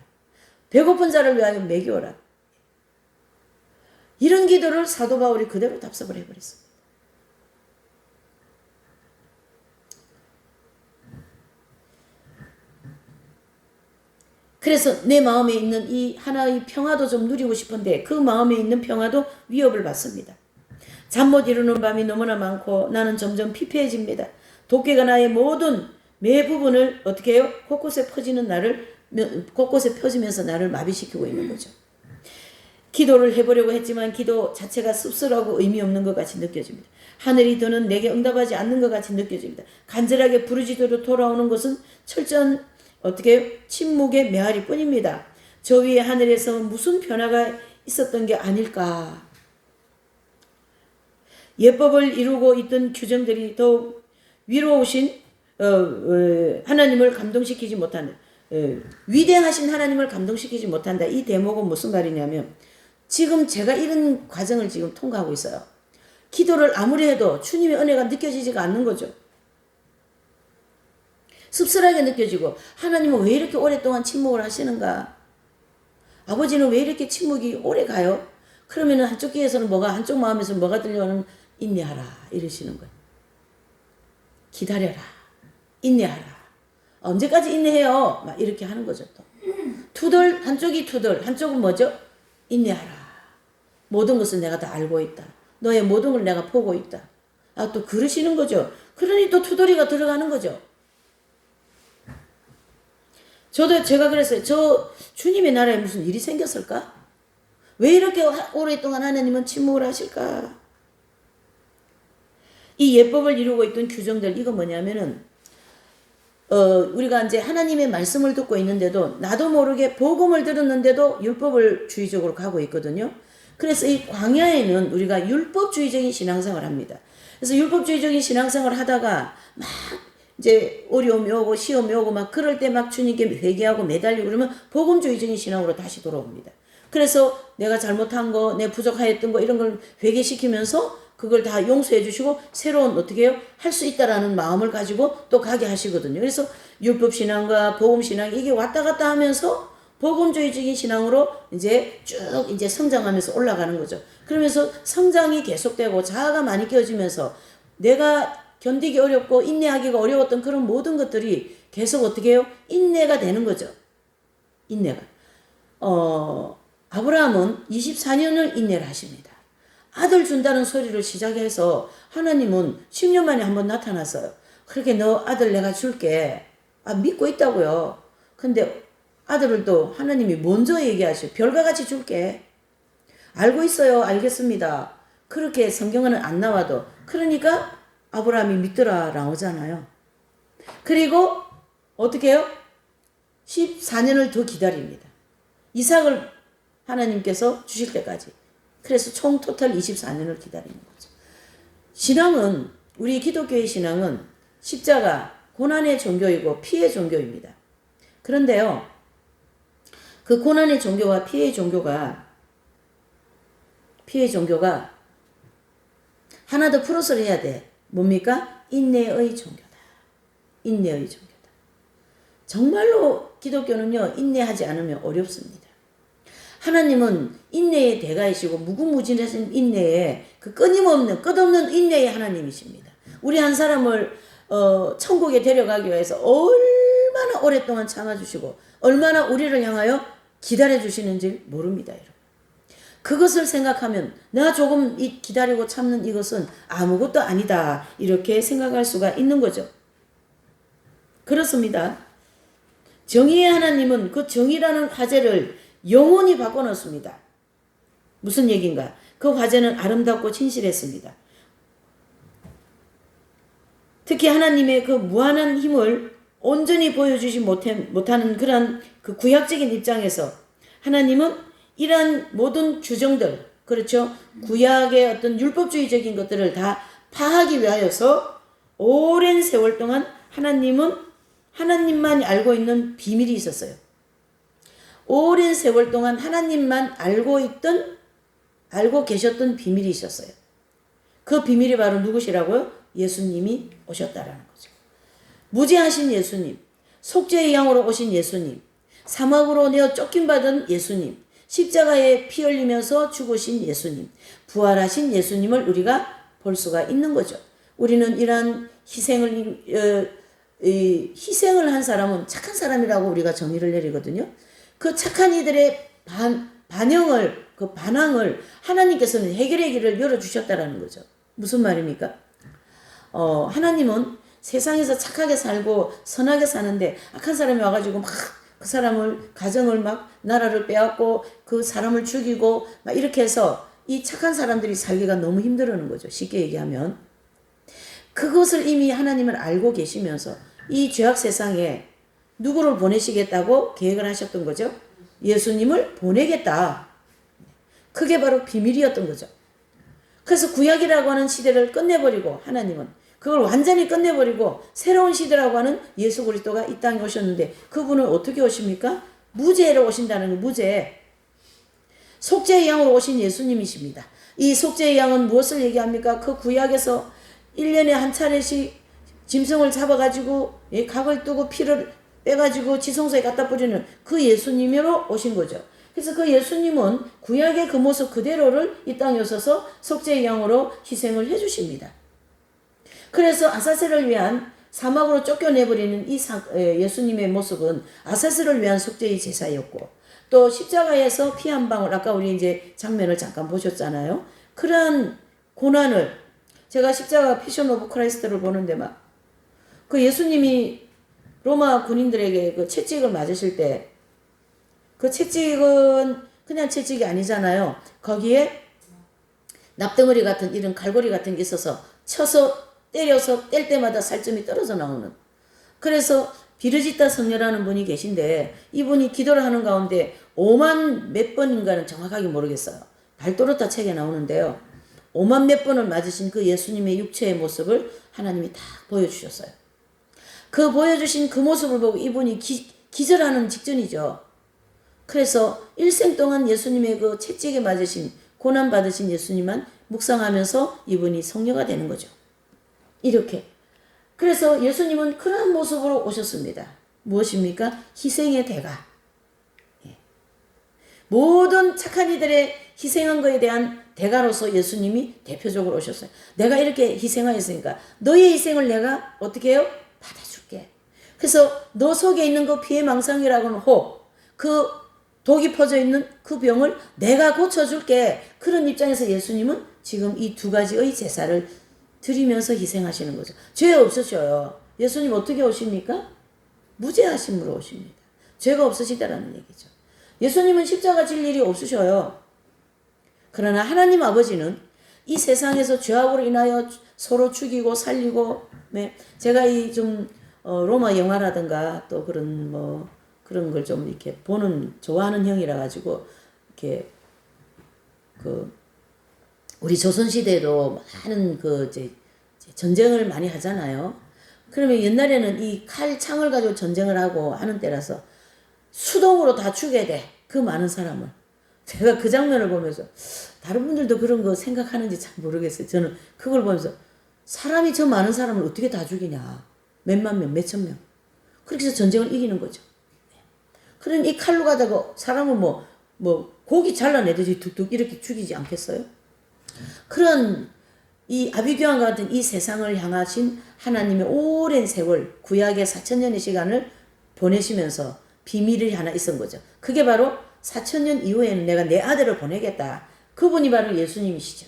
A: 배고픈 자를 위하여 먹이오라. 이런 기도를 사도 바울이 그대로 답습을 해버렸습니다. 그래서 내 마음에 있는 이 하나의 평화도 좀 누리고 싶은데 그 마음에 있는 평화도 위협을 받습니다. 잠 못 이루는 밤이 너무나 많고 나는 점점 피폐해집니다. 도깨가 나의 모든 매 부분을 어떻게 해요? 곳곳에 펴지면서 나를 마비시키고 있는 거죠. 기도를 해보려고 했지만 기도 자체가 씁쓸하고 의미 없는 것 같이 느껴집니다. 하늘이 더는 내게 응답하지 않는 것 같이 느껴집니다. 간절하게 부르짖어도 돌아오는 것은 철저한 어떻게 해요? 침묵의 메아리 뿐입니다. 저 위에 하늘에서 무슨 변화가 있었던 게 아닐까. 예법을 이루고 있던 규정들이 더욱 위로우신 하나님을 감동시키지 못하는 위대하신 하나님을 감동시키지 못한다. 이 대목은 무슨 말이냐면 지금 제가 이런 과정을 지금 통과하고 있어요. 기도를 아무리 해도 주님의 은혜가 느껴지지가 않는 거죠. 씁쓸하게 느껴지고 하나님은 왜 이렇게 오랫동안 침묵을 하시는가? 아버지는 왜 이렇게 침묵이 오래 가요? 그러면 한쪽 귀에서는 뭐가 한쪽 마음에서는 뭐가 들려오는 인내하라 이러시는 거예요. 기다려라. 인내하라. 언제까지 인내해요? 막 이렇게 하는 거죠. 또 투덜 한쪽이 투덜 한쪽은 뭐죠? 인내하라. 모든 것을 내가 다 알고 있다. 너의 모든 걸 내가 보고 있다. 아, 또 그러시는 거죠. 그러니 또 투덜이가 들어가는 거죠. 제가 그랬어요. 저 주님의 나라에 무슨 일이 생겼을까? 왜 이렇게 오랫동안 하나님은 침묵을 하실까? 이 예법을 이루고 있던 규정들, 이거 뭐냐면은, 우리가 이제 하나님의 말씀을 듣고 있는데도 나도 모르게 복음을 들었는데도 율법을 주의적으로 가고 있거든요. 그래서 이 광야에는 우리가 율법주의적인 신앙생활을 합니다. 그래서 율법주의적인 신앙생활을 하다가 막 이제 어려움이 오고 시험이 오고 막 그럴 때 막 주님께 회개하고 매달리고 그러면 복음주의적인 신앙으로 다시 돌아옵니다. 그래서 내가 잘못한 거, 내 부족하였던 거 이런 걸 회개시키면서 그걸 다 용서해 주시고 새로운 어떻게 해요? 할 수 있다라는 마음을 가지고 또 가게 하시거든요. 그래서 율법신앙과 복음신앙 이게 왔다 갔다 하면서 복음주의적인 신앙으로 이제 쭉 이제 성장하면서 올라가는 거죠. 그러면서 성장이 계속되고 자아가 많이 끼워지면서 내가 견디기 어렵고 인내하기가 어려웠던 그런 모든 것들이 계속 어떻게 해요? 인내가 되는 거죠. 인내가. 아브라함은 24년을 인내를 하십니다. 아들 준다는 소리를 시작해서 하나님은 10년 만에 한번 나타났어요. 그렇게 너 아들 내가 줄게. 믿고 있다고요. 근데 아들을 또 하나님이 먼저 얘기하셔. 별과 같이 줄게. 알고 있어요. 알겠습니다. 그렇게 성경은 안 나와도. 그러니까 아브라함이 믿더라 나오잖아요. 그리고 어떻게 해요? 14년을 더 기다립니다. 이삭을 하나님께서 주실 때까지. 그래서 총 토탈 24년을 기다리는 거죠. 신앙은 우리 기독교의 신앙은 십자가, 고난의 종교이고 피의 종교입니다. 그런데요. 그 고난의 종교와 피의 종교가 하나 더 플러스를 해야 돼. 뭡니까? 인내의 종교다. 인내의 종교다. 정말로 기독교는요. 인내하지 않으면 어렵습니다. 하나님은 인내의 대가이시고 무궁무진하신 인내에 그 끊임없는 끝없는 인내의 하나님이십니다. 우리 한 사람을 천국에 데려가기 위해서 얼마나 오랫동안 참아주시고 얼마나 우리를 향하여 기다려주시는지 모릅니다. 여러분. 그것을 생각하면 내가 조금 기다리고 참는 이것은 아무것도 아니다 이렇게 생각할 수가 있는 거죠. 그렇습니다. 정의의 하나님은 그 정의라는 화제를 영원히 바꿔놓습니다. 무슨 얘기인가? 그 화제는 아름답고 진실했습니다. 특히 하나님의 그 무한한 힘을 온전히 보여주지 못하는 그런 그 구약적인 입장에서 하나님은 이러한 모든 규정들, 그렇죠? 구약의 어떤 율법주의적인 것들을 다 파하기 위하여서 오랜 세월 동안 하나님은 하나님만 알고 있는 비밀이 있었어요. 오랜 세월 동안 하나님만 알고 계셨던 비밀이 있었어요. 그 비밀이 바로 누구시라고요? 예수님이 오셨다라는 거죠. 무죄하신 예수님, 속죄의 양으로 오신 예수님, 사막으로 내어 쫓김받은 예수님, 십자가에 피 흘리면서 죽으신 예수님, 부활하신 예수님을 우리가 볼 수가 있는 거죠. 우리는 이러한 희생을 한 사람은 착한 사람이라고 우리가 정의를 내리거든요. 그 착한 이들의 반응을 그 반항을 하나님께서는 해결의 길을 열어주셨다라는 거죠. 무슨 말입니까? 하나님은 세상에서 착하게 살고 선하게 사는데 악한 사람이 와가지고 막 그 사람을 가정을 막 나라를 빼앗고 그 사람을 죽이고 막 이렇게 해서 이 착한 사람들이 살기가 너무 힘들어하는 거죠. 쉽게 얘기하면 그것을 이미 하나님은 알고 계시면서 이 죄악 세상에 누구를 보내시겠다고 계획을 하셨던 거죠. 예수님을 보내겠다. 그게 바로 비밀이었던 거죠. 그래서 구약이라고 하는 시대를 끝내버리고 하나님은 그걸 완전히 끝내버리고 새로운 시대라고 하는 예수 그리스도가 이 땅에 오셨는데 그분은 어떻게 오십니까? 무죄로 오신다는 거. 무죄. 속죄의 양으로 오신 예수님이십니다. 이 속죄의 양은 무엇을 얘기합니까? 그 구약에서 1년에 한 차례씩 짐승을 잡아가지고 각을 뜨고 피를 빼가지고 지성소에 갖다 뿌리는 그 예수님으로 오신 거죠. 그래서 그 예수님은 구약의 그 모습 그대로를 이 땅에 오셔서 속죄의 양으로 희생을 해주십니다. 그래서 아사셀을 위한 사막으로 쫓겨내버리는 이 예수님의 모습은 아사셀을 위한 속죄의 제사였고 또 십자가에서 피 한 방울 아까 우리 이제 장면을 잠깐 보셨잖아요. 그러한 고난을 제가 십자가 패션 오브 크라이스트를 보는데 막 그 예수님이 로마 군인들에게 그 채찍을 맞으실 때 그 채찍은 그냥 채찍이 아니잖아요. 거기에 납덩어리 같은 이런 갈고리 같은 게 있어서 쳐서 때려서 뗄 때마다 살점이 떨어져 나오는. 그래서 비르지타 성녀라는 분이 계신데 이분이 기도를 하는 가운데 5만 몇 번인가는 정확하게 모르겠어요. 발도르타 책에 나오는데요. 5만 몇 번을 맞으신 그 예수님의 육체의 모습을 하나님이 다 보여주셨어요. 그 보여주신 그 모습을 보고 이분이 기절하는 직전이죠. 그래서 일생 동안 예수님의 그 채찍에 맞으신 고난받으신 예수님만 묵상하면서 이분이 성녀가 되는 거죠. 이렇게. 그래서 예수님은 그러한 모습으로 오셨습니다. 무엇입니까? 희생의 대가. 모든 착한 이들의 희생한 것에 대한 대가로서 예수님이 대표적으로 오셨어요. 내가 이렇게 희생하였으니까 너의 희생을 내가 어떻게 해요? 받아줄게. 그래서 너 속에 있는 그 피의 망상이라고는 혹, 그 독이 퍼져 있는 그 병을 내가 고쳐줄게. 그런 입장에서 예수님은 지금 이 두 가지의 제사를 드리면서 희생하시는 거죠. 죄 없으셔요. 예수님 어떻게 오십니까? 무죄하심으로 오십니다. 죄가 없으시다라는 얘기죠. 예수님은 십자가 질 일이 없으셔요. 그러나 하나님 아버지는 이 세상에서 죄악으로 인하여 서로 죽이고 살리고, 네. 제가 이 좀 로마 영화라든가 또 그런 그런 걸 좀 이렇게 좋아하는 형이라 가지고 이렇게 우리 조선시대에도 많은 전쟁을 많이 하잖아요. 그러면 옛날에는 이 창을 가지고 전쟁을 하고 하는 때라서 수동으로 다 죽여야 돼. 그 많은 사람을. 제가 그 장면을 보면서 다른 분들도 그런 거 생각하는지 잘 모르겠어요. 저는 그걸 보면서 사람이 저 많은 사람을 어떻게 다 죽이냐. 몇만 명, 몇천 명. 그렇게 해서 전쟁을 이기는 거죠. 그런 이 칼로 가다가 사람을 고기 잘라내듯이 툭툭 이렇게 죽이지 않겠어요? 그런 이 아비규환과 같은 이 세상을 향하신 하나님의 오랜 세월, 구약의 4,000년의 시간을 보내시면서 비밀이 하나 있었던 거죠. 그게 바로 4,000년 이후에는 내가 내 아들을 보내겠다. 그분이 바로 예수님이시죠.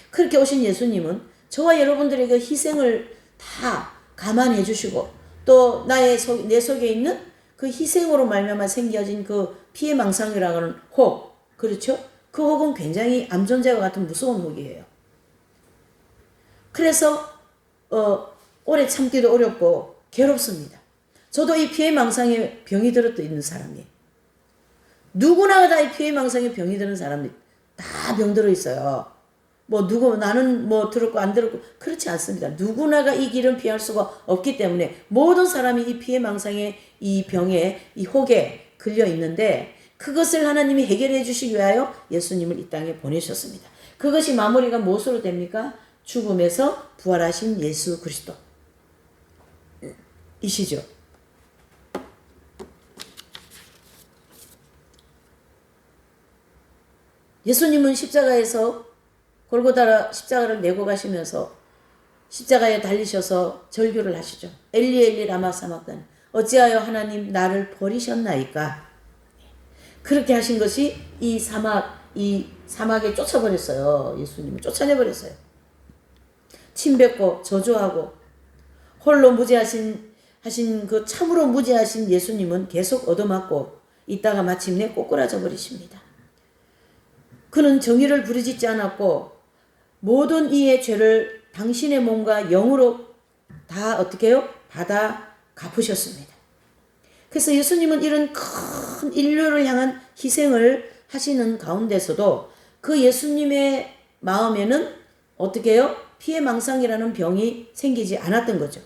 A: 그렇게 오신 예수님은 저와 여러분들의 그 희생을 다 감안해 주시고 또 내 속에 있는 그 희생으로 말미암아 생겨진 그 피해 망상이라고 하는 혹, 그렇죠? 그 혹은 굉장히 암존재와 같은 무서운 혹이에요. 그래서 오래 참기도 어렵고 괴롭습니다. 저도 이 피해 망상에 병이 들어 있는 사람이에요. 누구나 다 이 피해 망상에 병이 드는 사람들 다 병들어 있어요. 나는 들었고 안 들었고 그렇지 않습니다. 누구나가 이 길은 피할 수가 없기 때문에 모든 사람이 이 피해 망상의 이 병에 이 혹에 걸려 있는데 그것을 하나님이 해결해 주시기 위하여 예수님을 이 땅에 보내셨습니다. 그것이 마무리가 무엇으로 됩니까? 죽음에서 부활하신 예수 그리스도 이시죠. 예수님은 십자가에서 골고다 십자가를 메고 가시면서 십자가에 달리셔서 절규를 하시죠. 엘리 엘리 라마 사막단 어찌하여 하나님 나를 버리셨나이까. 그렇게 하신 것이 이 사막에 쫓아버렸어요. 예수님을 쫓아내버렸어요. 침뱉고 저주하고 홀로 하신 그 참으로 무죄하신 예수님은 계속 얻어맞고 있다가 마침내 꼬꾸라져 버리십니다. 그는 정의를 부르짖지 않았고 모든 이의 죄를 당신의 몸과 영으로 다 어떻게 해요? 받아 갚으셨습니다. 그래서 예수님은 이런 큰 인류를 향한 희생을 하시는 가운데서도 그 예수님의 마음에는 어떻게 해요? 피해망상이라는 병이 생기지 않았던 거죠.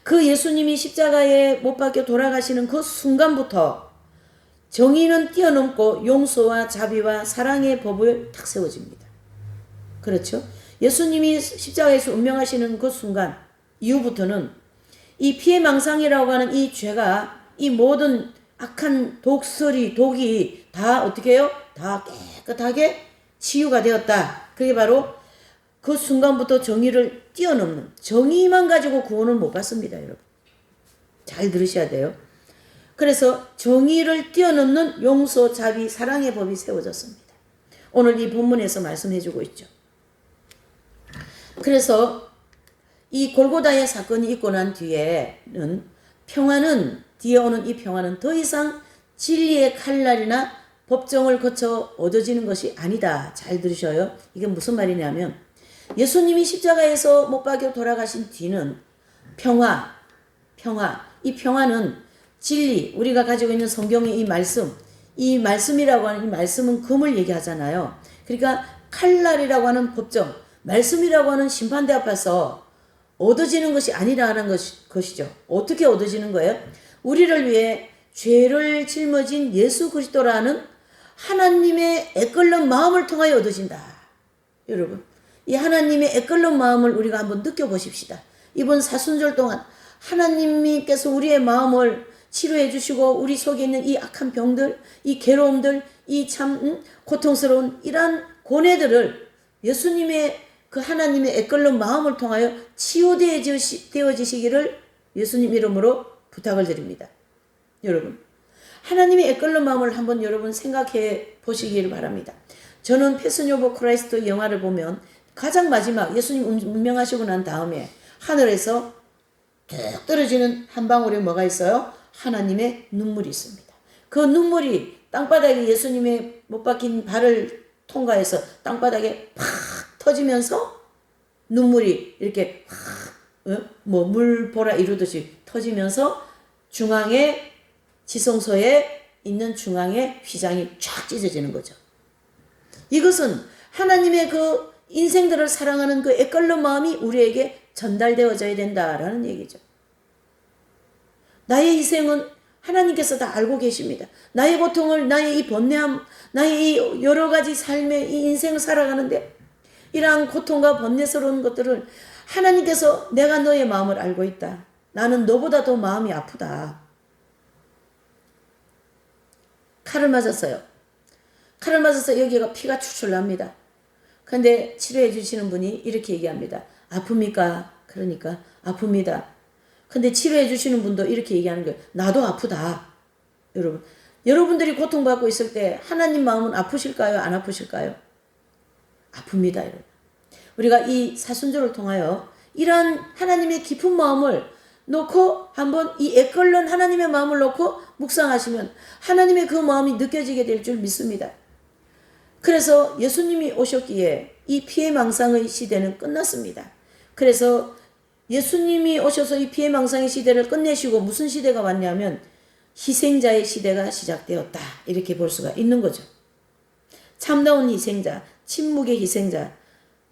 A: 그 예수님이 십자가에 못 박혀 돌아가시는 그 순간부터 정의는 뛰어넘고 용서와 자비와 사랑의 법을 탁 세워집니다. 그렇죠? 예수님이 십자가에서 운명하시는 그 순간 이후부터는 이 피해망상이라고 하는 이 죄가 이 모든 악한 독이 다 어떻게 해요? 다 깨끗하게 치유가 되었다. 그게 바로 그 순간부터 정의를 뛰어넘는, 정의만 가지고 구원을 못 받습니다, 여러분. 잘 들으셔야 돼요. 그래서 정의를 뛰어넘는 용서, 자비, 사랑의 법이 세워졌습니다. 오늘 이 본문에서 말씀해주고 있죠. 그래서 이 골고다의 사건이 있고 난 뒤에는 뒤에 오는 이 평화는 더 이상 진리의 칼날이나 법정을 거쳐 얻어지는 것이 아니다. 잘 들으셔요. 이게 무슨 말이냐면 예수님이 십자가에서 못 박혀 돌아가신 뒤는 평화. 이 평화는 진리, 우리가 가지고 있는 성경의 이 말씀이라고 하는 이 말씀은 금을 얘기하잖아요. 그러니까 칼날이라고 하는 법정, 말씀이라고 하는 심판대 앞에서 얻어지는 것이 아니라는 것이죠. 어떻게 얻어지는 거예요? 우리를 위해 죄를 짊어진 예수 그리스도라는 하나님의 애끓는 마음을 통하여 얻어진다. 여러분, 이 하나님의 애끓는 마음을 우리가 한번 느껴보십시다. 이번 사순절 동안 하나님께서 우리의 마음을 치료해 주시고 우리 속에 있는 이 악한 병들, 이 괴로움들, 이 참 고통스러운 이러한 고뇌들을 예수님의 그 하나님의 애끓는 마음을 통하여 치유되어지시기를 예수님 이름으로 부탁을 드립니다. 여러분, 하나님의 애끓는 마음을 한번 여러분 생각해 보시기를 바랍니다. 저는 패션 오브 크라이스트 영화를 보면 가장 마지막 예수님 운명하시고 난 다음에 하늘에서 뚝 떨어지는 한 방울에 뭐가 있어요? 하나님의 눈물이 있습니다. 그 눈물이 땅바닥에 예수님의 못 박힌 발을 통과해서 땅바닥에 팍 터지면서 눈물이 이렇게 물보라 이루듯이 터지면서 중앙에 지성소에 있는 중앙에 휘장이 쫙 찢어지는 거죠. 이것은 하나님의 그 인생들을 사랑하는 그 애끓는 마음이 우리에게 전달되어져야 된다라는 얘기죠. 나의 희생은 하나님께서 다 알고 계십니다. 나의 고통을, 나의 이 번뇌함, 나의 이 여러 가지 삶의 이 인생을 살아가는데 이러한 고통과 번뇌스러운 것들을 하나님께서 내가 너의 마음을 알고 있다. 나는 너보다 더 마음이 아프다. 칼을 맞았어요. 칼을 맞아서 여기가 피가 출출 납니다. 근데 치료해 주시는 분이 이렇게 얘기합니다. 아픕니까? 그러니까 아픕니다. 근데 치료해 주시는 분도 이렇게 얘기하는 거예요. 나도 아프다. 여러분, 여러분들이 고통받고 있을 때 하나님 마음은 아프실까요? 안 아프실까요? 아픕니다. 여러분. 우리가 이 사순절을 통하여 이러한 하나님의 깊은 마음을 놓고 한번 이 애끓는 하나님의 마음을 놓고 묵상하시면 하나님의 그 마음이 느껴지게 될 줄 믿습니다. 그래서 예수님이 오셨기에 이 피해망상의 시대는 끝났습니다. 그래서 예수님이 오셔서 이 피해망상의 시대를 끝내시고 무슨 시대가 왔냐면 희생자의 시대가 시작되었다. 이렇게 볼 수가 있는 거죠. 참다운 희생자, 침묵의 희생자,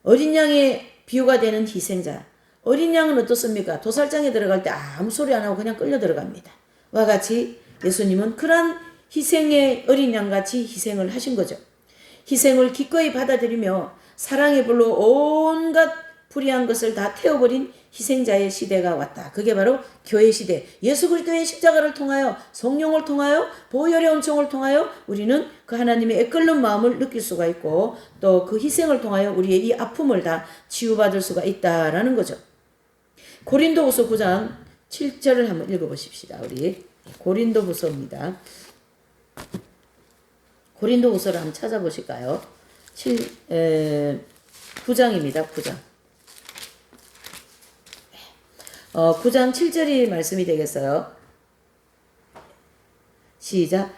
A: 어린 양의 비유가 되는 희생자. 어린 양은 어떻습니까? 도살장에 들어갈 때 아무 소리 안 하고 그냥 끌려 들어갑니다. 와 같이 예수님은 그런 희생의 어린 양같이 희생을 하신 거죠. 희생을 기꺼이 받아들이며 사랑의 불로 온갖 불의한 것을 다 태워버린 희생자의 시대가 왔다. 그게 바로 교회 시대. 예수 그리스도의 십자가를 통하여 성령을 통하여 보혈의 은총을 통하여 우리는 그 하나님의 애끓는 마음을 느낄 수가 있고 또 그 희생을 통하여 우리의 이 아픔을 다 치유받을 수가 있다라는 거죠. 고린도후서 9장 7절을 한번 읽어보십시다. 우리 고린도후서입니다. 고린도후서를 한번 찾아보실까요? 9장입니다. 9장. 9장 7절이 말씀이 되겠어요. 시작.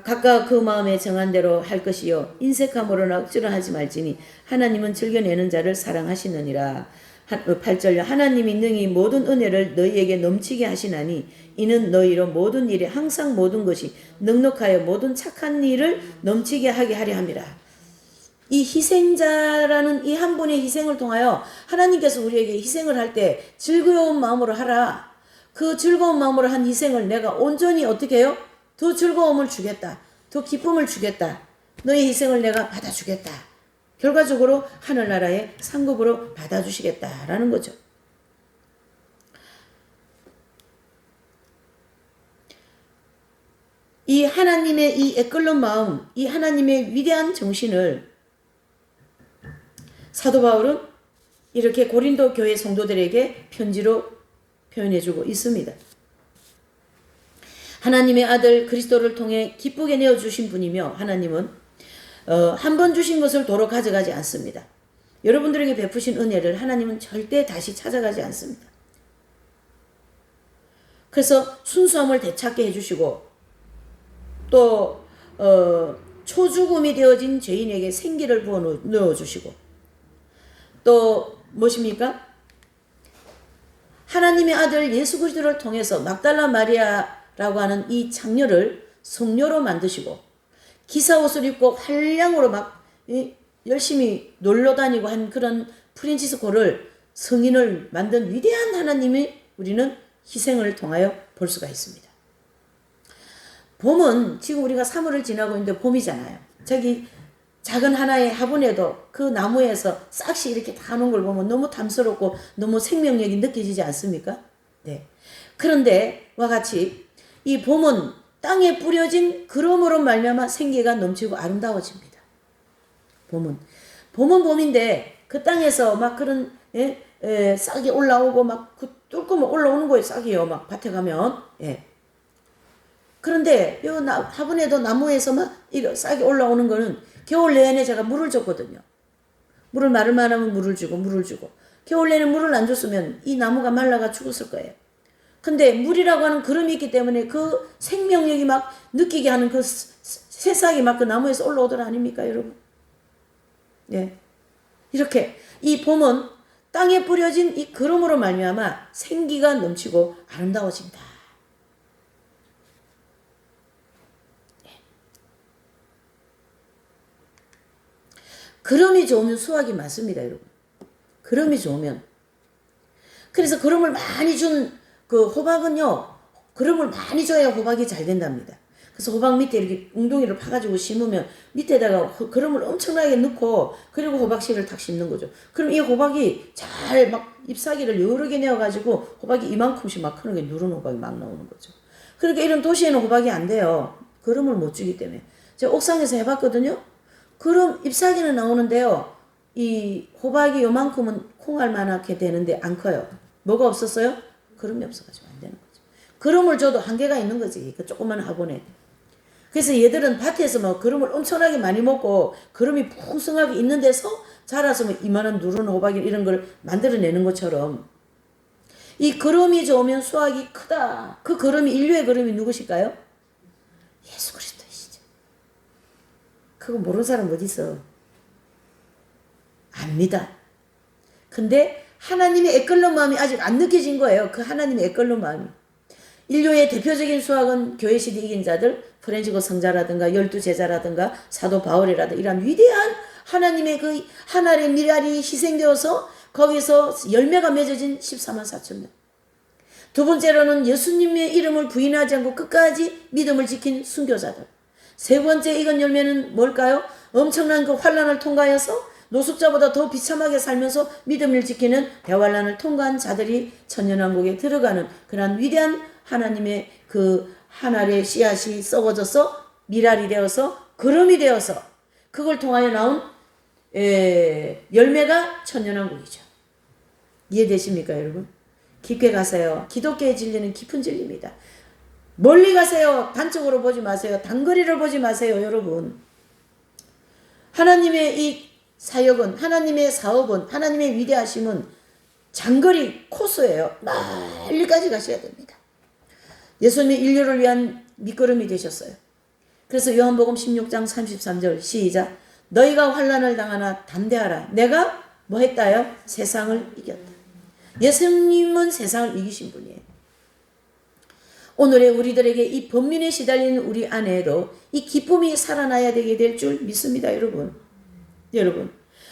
A: 각각 그 마음에 정한 대로 할 것이요 인색함으로나 억지로 하지 말지니 하나님은 즐겨내는 자를 사랑하시느니라. 8절. 하나님이 능히 모든 은혜를 너희에게 넘치게 하시나니 이는 너희로 모든 일에 항상 모든 것이 넉넉하여 모든 착한 일을 넘치게 하게 하려 함이라. 이 희생자라는 이 한 분의 희생을 통하여 하나님께서 우리에게 희생을 할 때 즐거운 마음으로 하라. 그 즐거운 마음으로 한 희생을 내가 온전히 어떻게 해요? 더 즐거움을 주겠다. 더 기쁨을 주겠다. 너의 희생을 내가 받아주겠다. 결과적으로 하늘나라의 상급으로 받아주시겠다라는 거죠. 이 하나님의 이 애끓는 마음, 이 하나님의 위대한 정신을 사도 바울은 이렇게 고린도 교회 성도들에게 편지로 표현해주고 있습니다. 하나님의 아들 그리스도를 통해 기쁘게 내어주신 분이며 하나님은 한 번 주신 것을 도로 가져가지 않습니다. 여러분들에게 베푸신 은혜를 하나님은 절대 다시 찾아가지 않습니다. 그래서 순수함을 되찾게 해주시고 또 초죽음이 되어진 죄인에게 생기를 부어 넣어주시고 또 무엇입니까? 하나님의 아들 예수 그리스도를 통해서 막달라 마리아라고 하는 이 장녀를 성녀로 만드시고 기사 옷을 입고 한량으로 막 열심히 놀러 다니고 한 그런 프란치스코를 성인을 만든 위대한 하나님이 우리는 희생을 통하여 볼 수가 있습니다. 봄은 지금 우리가 3월을 지나고 있는데 봄이잖아요. 저기 작은 하나의 화분에도 그 나무에서 싹시 이렇게 다 놓은 걸 보면 너무 탐스럽고 너무 생명력이 느껴지지 않습니까? 네. 그런데 와 같이 이 봄은 땅에 뿌려진 그름으로 말미암아 생기가 넘치고 아름다워집니다. 봄은 봄인데 그 땅에서 막 그런 싹이 올라오고 막 그 뚫고 올라오는 거예요. 싹이요. 막 밭에 가면. 예. 그런데 요 화분에도 나무에서 막 이런 싹이 올라오는 거는 겨울 내내 제가 물을 줬거든요. 물을 마를 만하면 물을 주고 겨울 내내 물을 안 줬으면 이 나무가 말라가 죽었을 거예요. 근데 물이라고 하는 그름이 있기 때문에 그 생명력이 막 느끼게 하는 그 새싹이 막 그 나무에서 올라오더라 아닙니까 여러분? 네. 이렇게 이 봄은 땅에 뿌려진 이 그름으로 말미암아 생기가 넘치고 아름다워진다. 그름이 좋으면 수확이 많습니다, 여러분. 그름이 좋으면. 그래서 그름을 많이 준 그 호박은요, 그름을 많이 줘야 호박이 잘 된답니다. 그래서 호박 밑에 이렇게 웅덩이를 파가지고 심으면 밑에다가 그름을 엄청나게 넣고 그리고 호박씨를 탁 심는 거죠. 그럼 이 호박이 잘 막 잎사귀를 여러 개 내어가지고 호박이 이만큼씩 막 크는 게 누런 호박이 막 나오는 거죠. 그러니까 이런 도시에는 호박이 안 돼요. 그름을 못 주기 때문에. 제가 옥상에서 해봤거든요. 그럼 잎사귀는 나오는데요. 이 호박이 요만큼은 콩알만하게 되는데 안 커요. 뭐가 없었어요? 그름이 없어가지고 안 되는 거죠. 그름을 줘도 한계가 있는 거지. 그 조그만 화분에. 그래서 얘들은 밭에서 뭐 그름을 엄청나게 많이 먹고 그름이 풍성하게 있는 데서 자라서 뭐 이만한 누런 호박이 이런 걸 만들어내는 것처럼 이 그름이 좋으면 수확이 크다. 그 그름이 인류의 그름이 누구실까요? 예수 그리스도이시죠. 그거 모르는 사람 어디 있어? 압니다. 근데 하나님의 애끓는 마음이 아직 안 느껴진 거예요. 그 하나님의 애끓는 마음이. 인류의 대표적인 수학은 교회 시대 이긴 자들, 프란치스코 성자라든가 열두 제자라든가 사도 바울이라든가 이런 위대한 하나님의 그 하늘의 미랄이 희생되어서 거기서 열매가 맺어진 14만 4천 명. 두 번째로는 예수님의 이름을 부인하지 않고 끝까지 믿음을 지킨 순교자들. 세 번째 익은 열매는 뭘까요? 엄청난 그 환란을 통과해서 노숙자보다 더 비참하게 살면서 믿음을 지키는 대환란을 통과한 자들이 천년왕국에 들어가는 그런 위대한 하나님의 그 하늘의 씨앗이 썩어져서 미랄이 되어서 그름이 되어서 그걸 통하여 나온 열매가 천년왕국이죠. 이해되십니까 여러분? 깊게 가세요. 기독교의 진리는 깊은 진리입니다. 멀리 가세요. 단적으로 보지 마세요. 단거리를 보지 마세요 여러분. 하나님의 이 사역은, 하나님의 사업은, 하나님의 위대하심은 장거리 코스예요. 멀리까지 가셔야 됩니다. 예수님의 인류를 위한 밑거름이 되셨어요. 그래서 요한복음 16장 33절 시작. 너희가 환난을 당하나 담대하라. 내가 뭐 했다요? 세상을 이겼다. 예수님은 세상을 이기신 분이에요. 오늘의 우리들에게 이 번민에 시달리는 우리 안에도 이 기쁨이 살아나야 되게 될 줄 믿습니다.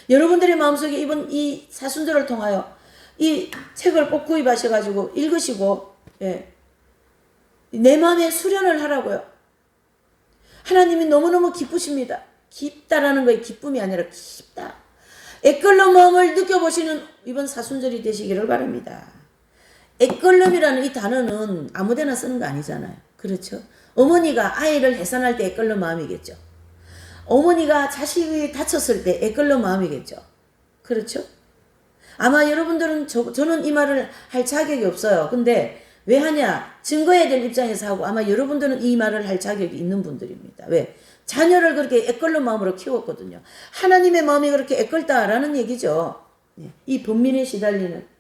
A: 여러분들의 마음속에 이번 이 사순절을 통하여 이 책을 꼭 구입하셔가지고 읽으시고, 내 마음에 수련을 하라고요. 하나님이 너무너무 기쁘십니다. 깊다라는 거에 기쁨이 아니라 깊다. 애끓는 마음을 느껴보시는 이번 사순절이 되시기를 바랍니다. 애끓름이라는 이 단어는 아무데나 쓰는 거 아니잖아요. 그렇죠? 어머니가 아이를 해산할 때 애끓는 마음이겠죠. 어머니가 자식이 다쳤을 때 애끓는 마음이겠죠. 그렇죠? 아마 여러분들은 저는 이 말을 할 자격이 없어요. 근데 왜 하냐? 증거해야 될 입장에서 하고 아마 여러분들은 이 말을 할 자격이 있는 분들입니다. 왜? 자녀를 그렇게 애끓는 마음으로 키웠거든요. 하나님의 마음이 그렇게 애끓다라는 얘기죠. 이 번민에 시달리는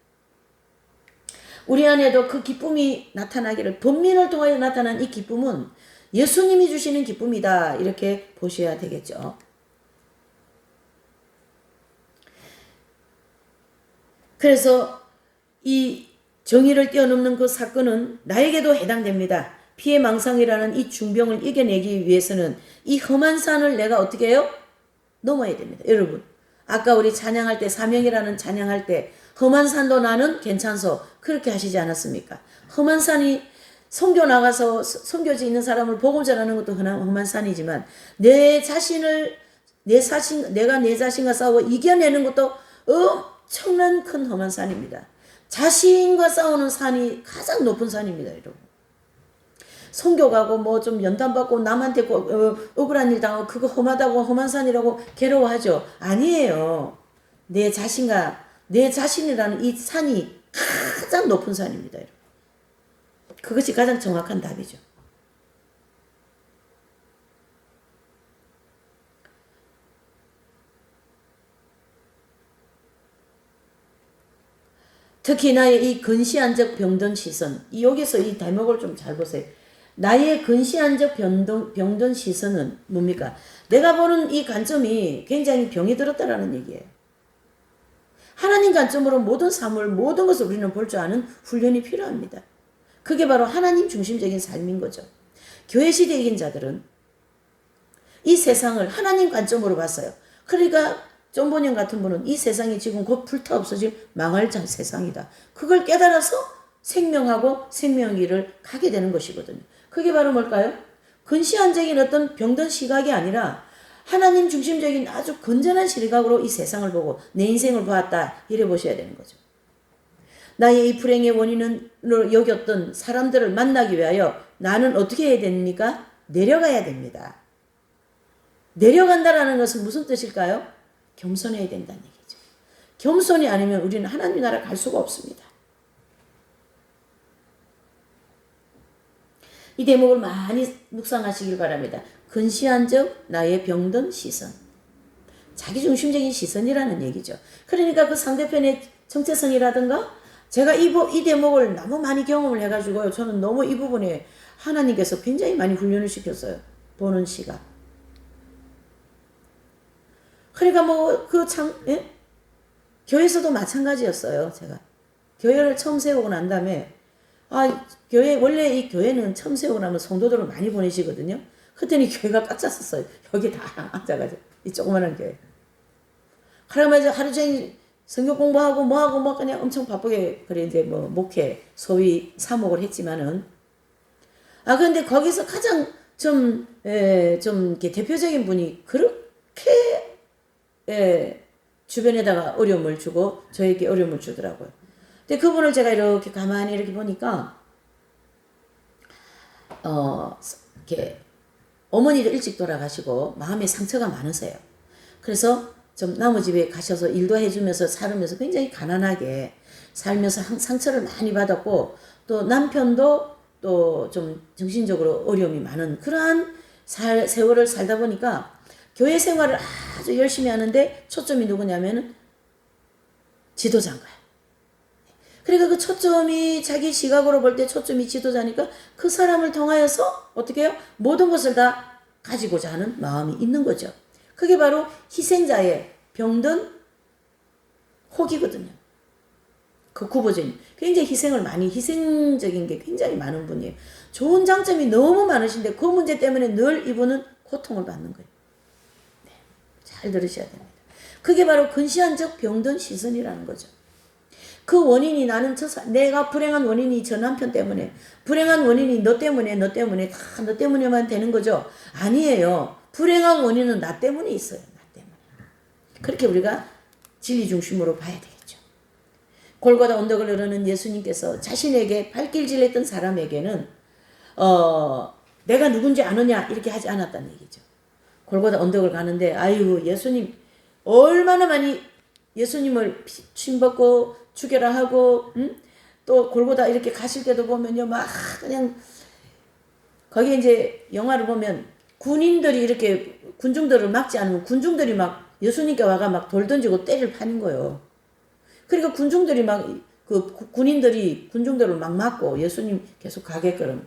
A: 우리 안에도 그 기쁨이 나타나기를, 번민을 통하여 나타난 이 기쁨은 예수님이 주시는 기쁨이다. 이렇게 보셔야 되겠죠. 그래서 이 정의를 뛰어넘는 그 사건은 나에게도 해당됩니다. 피해망상이라는 이 중병을 이겨내기 위해서는 이 험한 산을 내가 어떻게 해요? 넘어야 됩니다. 여러분, 아까 우리 찬양할 때, 사명이라는 찬양할 때 험한 산도 나는 괜찮소 그렇게 하시지 않았습니까? 험한 산이 선교 나가서 선교지 있는 사람을 복음 전하는 것도 험한 산이지만 내가 내 자신과 싸워 이겨내는 것도 엄청난 큰 험한 산입니다. 자신과 싸우는 산이 가장 높은 산입니다, 여러분. 선교 가고 뭐 좀 연단 받고 남한테 억울한 일 당하고 그거 험하다고 험한 산이라고 괴로워하죠. 아니에요. 내 자신이라는 이 산이 가장 높은 산입니다, 여러분. 그것이 가장 정확한 답이죠. 특히 나의 이 근시안적 병든 시선, 여기서 이 대목을 좀 잘 보세요. 나의 근시안적 병든 시선은 뭡니까? 내가 보는 이 관점이 굉장히 병이 들었다라는 얘기예요. 하나님 관점으로 모든 사물, 모든 것을 우리는 볼 줄 아는 훈련이 필요합니다. 그게 바로 하나님 중심적인 삶인 거죠. 교회 시대에 이긴 자들은 이 세상을 하나님 관점으로 봤어요. 그러니까 존버님 같은 분은 이 세상이 지금 곧 불타 없어질 망할 세상이다. 그걸 깨달아서 생명하고 생명의 길을 가게 되는 것이거든요. 그게 바로 뭘까요? 근시안적인 어떤 병든 시각이 아니라 하나님 중심적인 아주 건전한 시각으로 이 세상을 보고 내 인생을 보았다. 이래 보셔야 되는 거죠. 나의 이 불행의 원인으로 여겼던 사람들을 만나기 위하여 나는 어떻게 해야 됩니까? 내려가야 됩니다. 내려간다라는 것은 무슨 뜻일까요? 겸손해야 된다는 얘기죠. 겸손이 아니면 우리는 하나님 나라 갈 수가 없습니다. 이 대목을 많이 묵상하시길 바랍니다. 근시안적 나의 병든 시선. 자기중심적인 시선이라는 얘기죠. 그러니까 그 상대편의 정체성이라든가 제가 이 대목을 너무 많이 경험을 해가지고요. 저는 너무 이 부분에 하나님께서 굉장히 많이 훈련을 시켰어요. 보는 시각. 그러니까 교회에서도 마찬가지였어요. 제가 교회를 처음 세우고 난 다음에 원래 이 교회는 처음 세우고 나면 성도들을 많이 보내시거든요. 그랬더니 교회가 꽉 찼었어요. 여기 다 앉아가지고 이 조그마한 교회. 그러면 이제 하루 종일 성경 공부하고 뭐하고 그냥 엄청 바쁘게 그래 이제 목회 소위 사목을 했지만은 근데 거기서 가장 좀 이렇게 대표적인 분이 그렇게 주변에다가 어려움을 주고 저에게 어려움을 주더라고요. 근데 그분을 제가 이렇게 가만히 이렇게 보니까 이렇게 어머니도 일찍 돌아가시고 마음에 상처가 많으세요. 그래서 좀 나무 집에 가셔서 일도 해주면서 살으면서 굉장히 가난하게 살면서 상처를 많이 받았고 또 남편도 또 좀 정신적으로 어려움이 많은 그러한 세월을 살다 보니까 교회 생활을 아주 열심히 하는데 초점이 누구냐면은 지도자인 거야. 그러니까 그 초점이 자기 시각으로 볼 때 초점이 지도자니까 그 사람을 통하여서 어떻게 해요? 모든 것을 다 가지고자 하는 마음이 있는 거죠. 그게 바로 희생자의 병든 혹이거든요. 그 구보자님 굉장히 희생적인 게 굉장히 많은 분이에요. 좋은 장점이 너무 많으신데 그 문제 때문에 늘 이분은 고통을 받는 거예요. 네, 잘 들으셔야 됩니다. 그게 바로 근시안적 병든 시선이라는 거죠. 그 원인이 내가 불행한 원인이 저 남편 때문에, 불행한 원인이 너 때문에 다 너 때문에만 되는 거죠. 아니에요. 불행한 원인은 나 때문에 있어요. 나 때문에. 그렇게 우리가 진리 중심으로 봐야 되겠죠. 골고다 언덕을 오르는 예수님께서 자신에게 발길질했던 사람에게는 내가 누군지 아느냐 이렇게 하지 않았다는 얘기죠. 골고다 언덕을 가는데 아유 예수님 얼마나 많이 예수님을 침벗고 죽여라 하고 또 골고다 이렇게 가실 때도 보면요 막 그냥 거기에 이제 영화를 보면 군인들이 이렇게 군중들을 막지 않으면 군중들이 막 예수님께 와가 막 돌 던지고 때릴 판인 거예요. 그러니까 군중들이 막 군인들이 군중들을 막 막고 예수님 계속 가게끔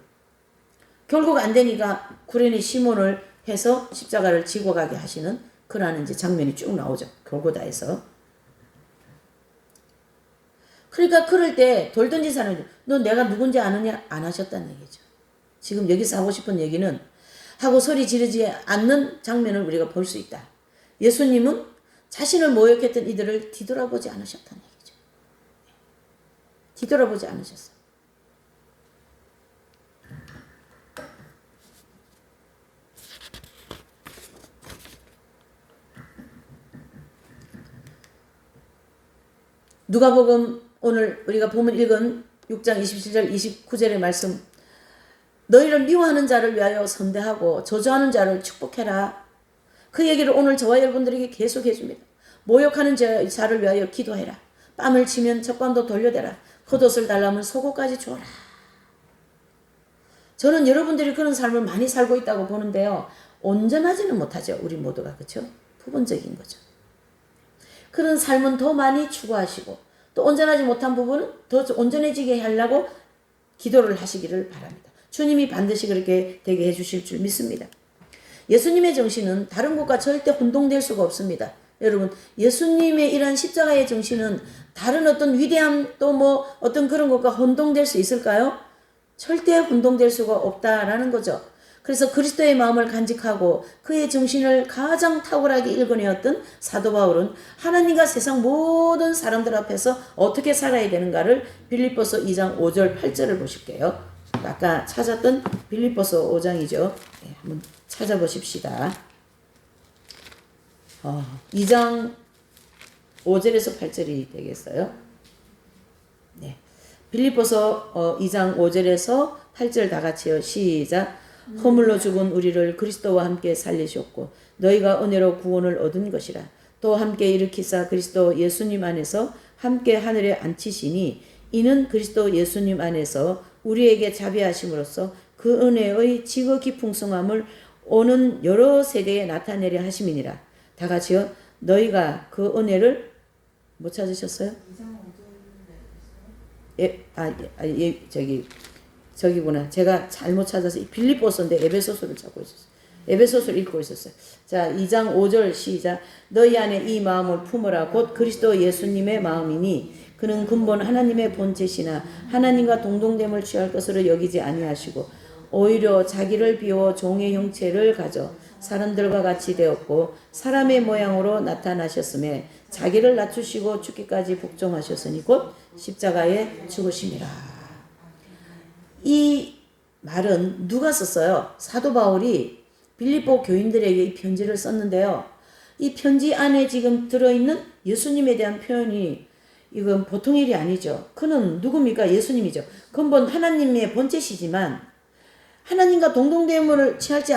A: 결국 안 되니까 구레네 시몬을 해서 십자가를 지고 가게 하시는 그러한 이제 장면이 쭉 나오죠. 골고다에서. 그러니까 그럴 때 돌 던진 사람이 너 내가 누군지 아느냐 안 하셨다는 얘기죠. 지금 여기서 하고 싶은 얘기는 하고 소리 지르지 않는 장면을 우리가 볼 수 있다. 예수님은 자신을 모욕했던 이들을 뒤돌아보지 않으셨다는 얘기죠. 뒤돌아보지 않으셨어요. 누가복음 오늘 우리가 본문 읽은 6장 27절 29절의 말씀 너희를 미워하는 자를 위하여 선대하고 저주하는 자를 축복해라. 그 얘기를 오늘 저와 여러분들에게 계속 해줍니다. 모욕하는 자를 위하여 기도해라. 뺨을 치면 적반도 돌려대라. 겉옷을 달라면 속옷까지 주어라. 저는 여러분들이 그런 삶을 많이 살고 있다고 보는데요. 온전하지는 못하죠. 우리 모두가. 그렇죠? 부분적인 거죠. 그런 삶은 더 많이 추구하시고 또 온전하지 못한 부분은 더 온전해지게 하려고 기도를 하시기를 바랍니다. 주님이 반드시 그렇게 되게 해주실 줄 믿습니다. 예수님의 정신은 다른 것과 절대 혼동될 수가 없습니다. 여러분 예수님의 이런 십자가의 정신은 다른 어떤 위대함 또 뭐 어떤 그런 것과 혼동될 수 있을까요? 절대 혼동될 수가 없다라는 거죠. 그래서 그리스도의 마음을 간직하고 그의 정신을 가장 탁월하게 읽어내었던 사도 바울은 하나님과 세상 모든 사람들 앞에서 어떻게 살아야 되는가를 빌립보서 2장 5절 8절을 보실게요. 아까 찾았던 빌립보서 5장이죠. 네, 한번 찾아보십시다. 2장 5절에서 8절이 되겠어요. 네, 빌립보서 2장 5절에서 8절 다 같이요. 시작. 허물로 죽은 우리를 그리스도와 함께 살리셨고 너희가 은혜로 구원을 얻은 것이라. 또 함께 일으키사 그리스도 예수님 안에서 함께 하늘에 앉히시니 이는 그리스도 예수님 안에서 우리에게 자비하심으로써 그 은혜의 지극히 풍성함을 오는 여러 세대에 나타내려 하심이니라. 다 같이요. 너희가 그 은혜를 못 찾으셨어요? 저기구나. 제가 잘못 찾아서 빌립보서인데 에베소서를 찾고 있었어요. 에베소서를 읽고 있었어요. 자, 2장 5절 시작. 너희 안에 이 마음을 품으라. 곧 그리스도 예수님의 마음이니 그는 근본 하나님의 본체시나 하나님과 동등됨을 취할 것으로 여기지 아니하시고 오히려 자기를 비워 종의 형체를 가져 사람들과 같이 되었고 사람의 모양으로 나타나셨음에 자기를 낮추시고 죽기까지 복종하셨으니 곧 십자가에 죽으심이라. 이 말은 누가 썼어요? 사도 바울이 빌립보 교인들에게 이 편지를 썼는데요. 이 편지 안에 지금 들어있는 예수님에 대한 표현이 이건 보통 일이 아니죠. 그는 누굽니까? 예수님이죠. 근본 하나님의 본체시지만 하나님과 동등됨을 취하지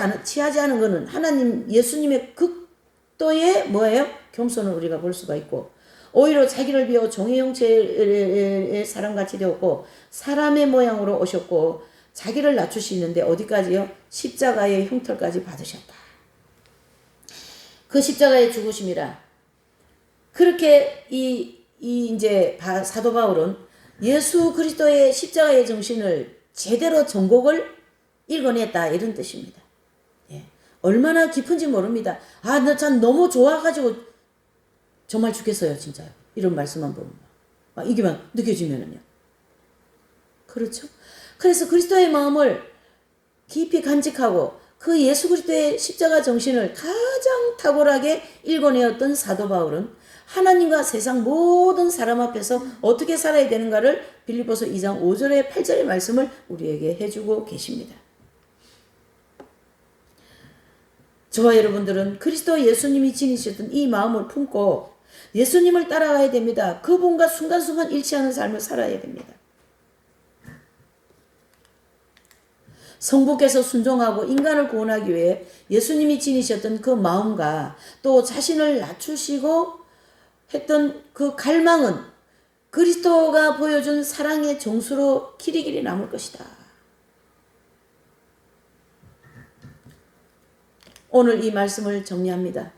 A: 않은 것은 하나님 예수님의 극도의 뭐예요? 겸손을 우리가 볼 수가 있고 오히려 자기를 비워 종의 형체의 사람같이 되었고 사람의 모양으로 오셨고 자기를 낮추시는데 어디까지요? 십자가의 흉터까지 받으셨다. 그 십자가의 죽으심이라. 그렇게 이제 사도 바울은 예수 그리스도의 십자가의 정신을 제대로 전곡을 읽어냈다 이런 뜻입니다. 예. 얼마나 깊은지 모릅니다. 나 참 너무 좋아가지고 정말 죽겠어요 진짜요. 이런 말씀만 보면 이게만 느껴지면은요. 그렇죠? 그래서 그리스도의 마음을 깊이 간직하고 그 예수 그리스도의 십자가 정신을 가장 탁월하게 읽어내었던 사도 바울은 하나님과 세상 모든 사람 앞에서 어떻게 살아야 되는가를 빌립보서 2장 5절에 8절의 말씀을 우리에게 해주고 계십니다. 저와 여러분들은 그리스도 예수님이 지니셨던 이 마음을 품고 예수님을 따라가야 됩니다. 그분과 순간순간 일치하는 삶을 살아야 됩니다. 성부께서 순종하고 인간을 구원하기 위해 예수님이 지니셨던 그 마음과 또 자신을 낮추시고 했던 그 갈망은 그리스도가 보여준 사랑의 정수로 길이길이 남을 것이다. 오늘 이 말씀을 정리합니다.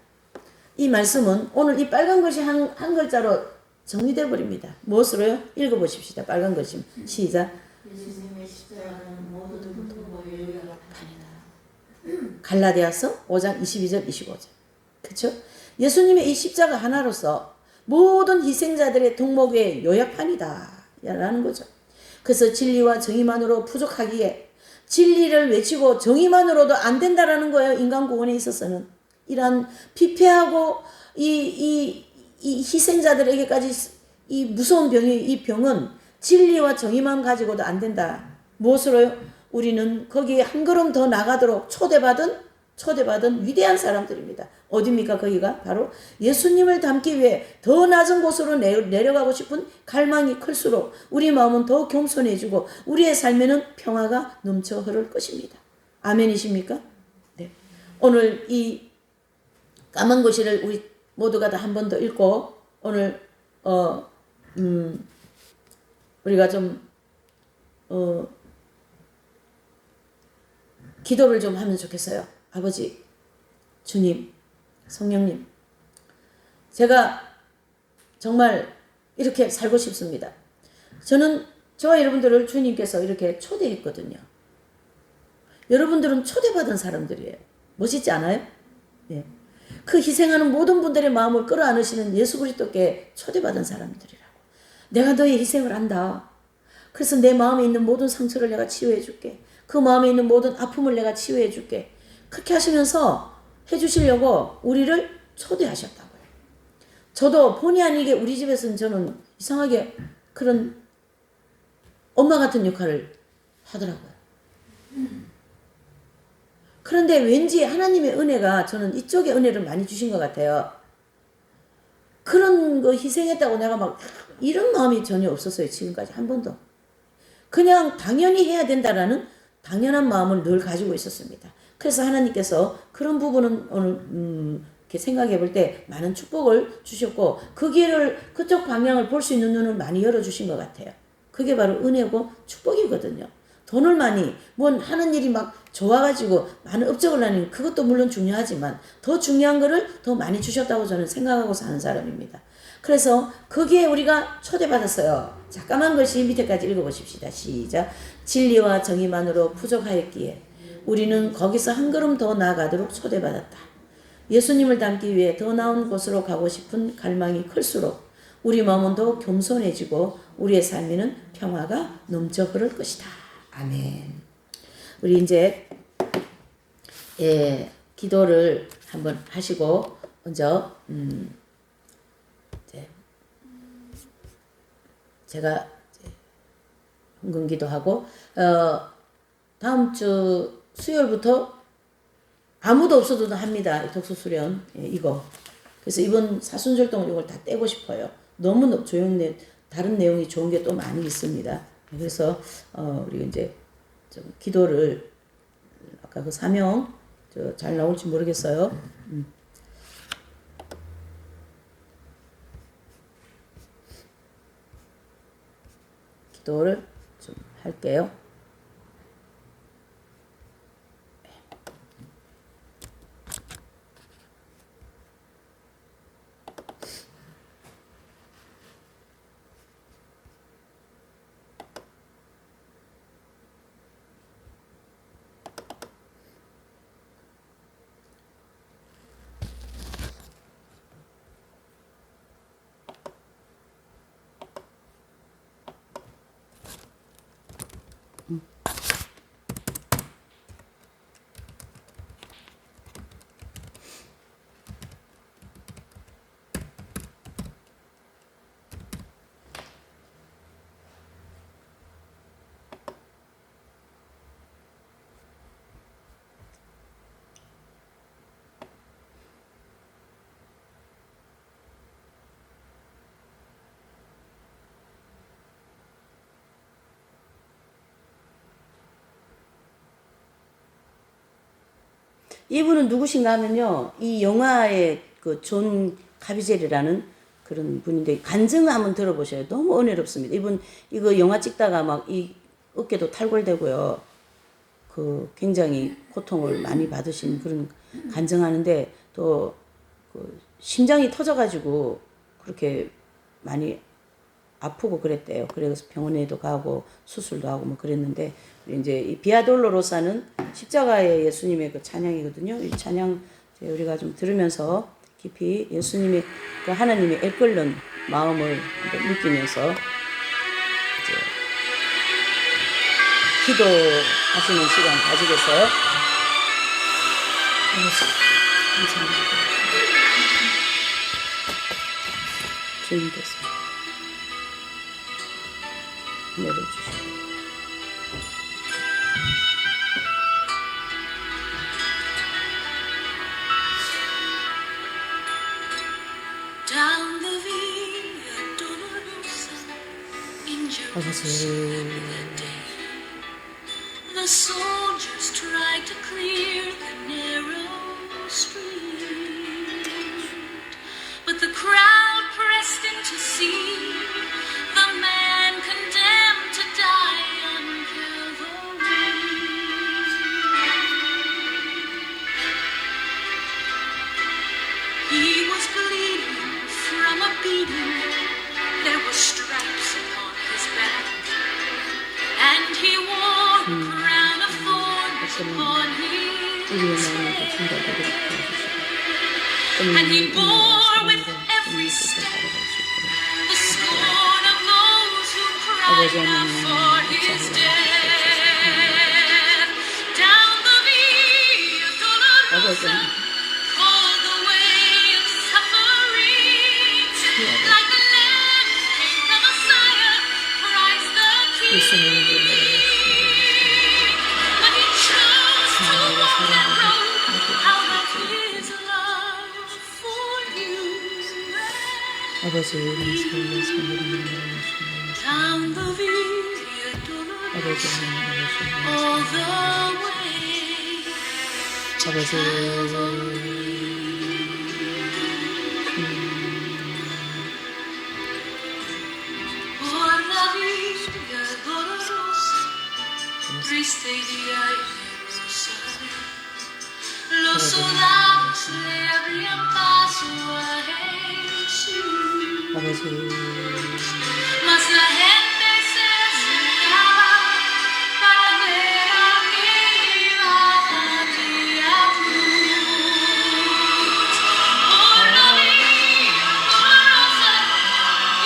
A: 이 말씀은 오늘 이 빨간 글씨 한 글자로 정리되어 버립니다. 무엇으로요? 읽어보십시다. 빨간 글씨 시작.
C: 예수님의 십자가는 모든 통보의 요약판이다.
A: 갈라디아서 5장 22절 25절. 그렇죠? 예수님의 이 십자가 하나로서 모든 희생자들의 동목의 요약판이다 라는 거죠. 그래서 진리와 정의만으로 부족하기에 진리를 외치고 정의만으로도 안 된다라는 거예요. 인간 구원에 있어서는. 이러한 피폐하고 이 희생자들에게까지 이 무서운 이 병은 진리와 정의만 가지고도 안 된다. 무엇으로요? 우리는 거기에 한 걸음 더 나가도록 초대받은 위대한 사람들입니다. 어디입니까? 거기가 바로 예수님을 닮기 위해 더 낮은 곳으로 내려가고 싶은 갈망이 클수록 우리 마음은 더 겸손해지고 우리의 삶에는 평화가 넘쳐 흐를 것입니다. 아멘이십니까? 네. 오늘 이 까만 글씨를 우리 모두가 다 한 번 더 읽고 오늘 우리가 좀 기도를 좀 하면 좋겠어요. 아버지, 주님, 성령님, 제가 정말 이렇게 살고 싶습니다. 저는 저와 여러분들을 주님께서 이렇게 초대했거든요. 여러분들은 초대받은 사람들이에요. 멋있지 않아요? 예. 그 희생하는 모든 분들의 마음을 끌어안으시는 예수 그리스도께 초대받은 사람들이라고. 내가 너의 희생을 안다. 그래서 내 마음에 있는 모든 상처를 내가 치유해 줄게. 그 마음에 있는 모든 아픔을 내가 치유해 줄게. 그렇게 하시면서 해주시려고 우리를 초대하셨다고요. 저도 본의 아니게 우리 집에서는 저는 이상하게 그런 엄마 같은 역할을 하더라고요. 그런데 왠지 하나님의 은혜가 저는 이쪽에 은혜를 많이 주신 것 같아요. 그런 거 희생했다고 내가 막 이런 마음이 전혀 없었어요. 지금까지 한 번도. 그냥 당연히 해야 된다라는 당연한 마음을 늘 가지고 있었습니다. 그래서 하나님께서 그런 부분은 오늘 이렇게 생각해 볼 때 많은 축복을 주셨고 그 길을 그쪽 방향을 볼 수 있는 눈을 많이 열어주신 것 같아요. 그게 바로 은혜고 축복이거든요. 돈을 많이 하는 일이 막 좋아가지고 많은 업적을 나누는 그것도 물론 중요하지만 더 중요한 거를 더 많이 주셨다고 저는 생각하고 사는 사람입니다. 그래서 거기에 우리가 초대받았어요. 자, 까만 글씨 밑에까지 읽어보십시다. 시작. 진리와 정의만으로 부족하였기에 우리는 거기서 한 걸음 더 나아가도록 초대받았다. 예수님을 닮기 위해 더 나은 곳으로 가고 싶은 갈망이 클수록 우리 마음은 더 겸손해지고 우리의 삶에는 평화가 넘쳐 흐를 것이다. 아멘. 우리 이제 기도를 한번 하시고 먼저 제가 헌금기도 하고 다음 주 수요일부터 아무도 없어도 합니다. 독서수련 이거. 그래서 이번 사순절동을 이걸 다 떼고 싶어요. 너무 조용해. 다른 내용이 좋은 게 또 많이 있습니다. 그래서 우리 이제 좀 기도를 아까 그 사명 잘 나올지 모르겠어요. 기도를 좀 할게요. 이분은 누구신가 하면요. 이 영화의 그 존 카비젤이라는 그런 분인데 간증을 한번 들어보셔요. 너무 은혜롭습니다. 이분 이거 영화 찍다가 막 이 어깨도 탈골되고요. 그 굉장히 고통을 많이 받으신 그런 간증하는데 또 그 심장이 터져가지고 그렇게 많이 아프고 그랬대요. 그래서 병원에도 가고 수술도 하고 뭐 그랬는데 이제 이 비아돌로로사는 십자가의 예수님의 그 찬양이거든요. 이 찬양 우리가 좀 들으면서 깊이 예수님의 그 하나님의 애끓는 마음을 느끼면서 이제 기도하시는 시간 가지겠어요. 감사합니다. 주님께서 내려주시고
B: Down the Via Dolorosa in Jerusalem that day, the soldiers tried to clear the narrow street, but the crowd pressed in to see the man condemned to die on Calvary. He was bleeding from a beating. There were stripes upon his back, and he wore a crown of thorns upon his head. And he bore with every step the scorn of those who cried out for his death. Down the Via Dolorosa, called the way of suffering, like a lamb came the Messiah, Christ the King. But he chose to walk that road out of his love for you.
A: 아버지
B: Down the Via Dolorosa, all the way to Calvary. Por la Via Dolorosa, triste día en Jerusalén, los soldados le abrían paso a Jesús. Mas la gente se acercaba para ver a quien iba a cruz. Por la Via Dolorosa,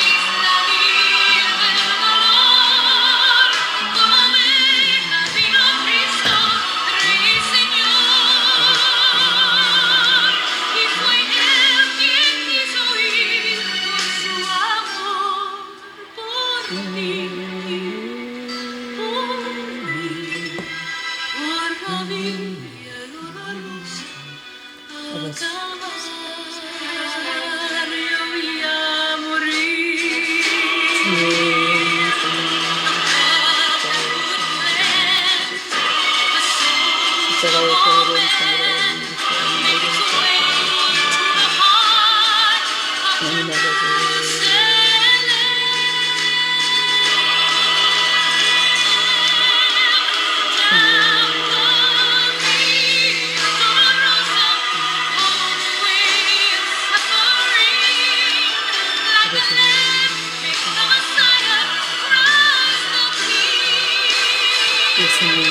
B: isla libre del dolor, como oveja vino Cristo, Rey y Señor. Y fue Él quien quiso ir por su amor, por mí, por la Via Dolorosa, al Calvario y a morir.
A: 예수님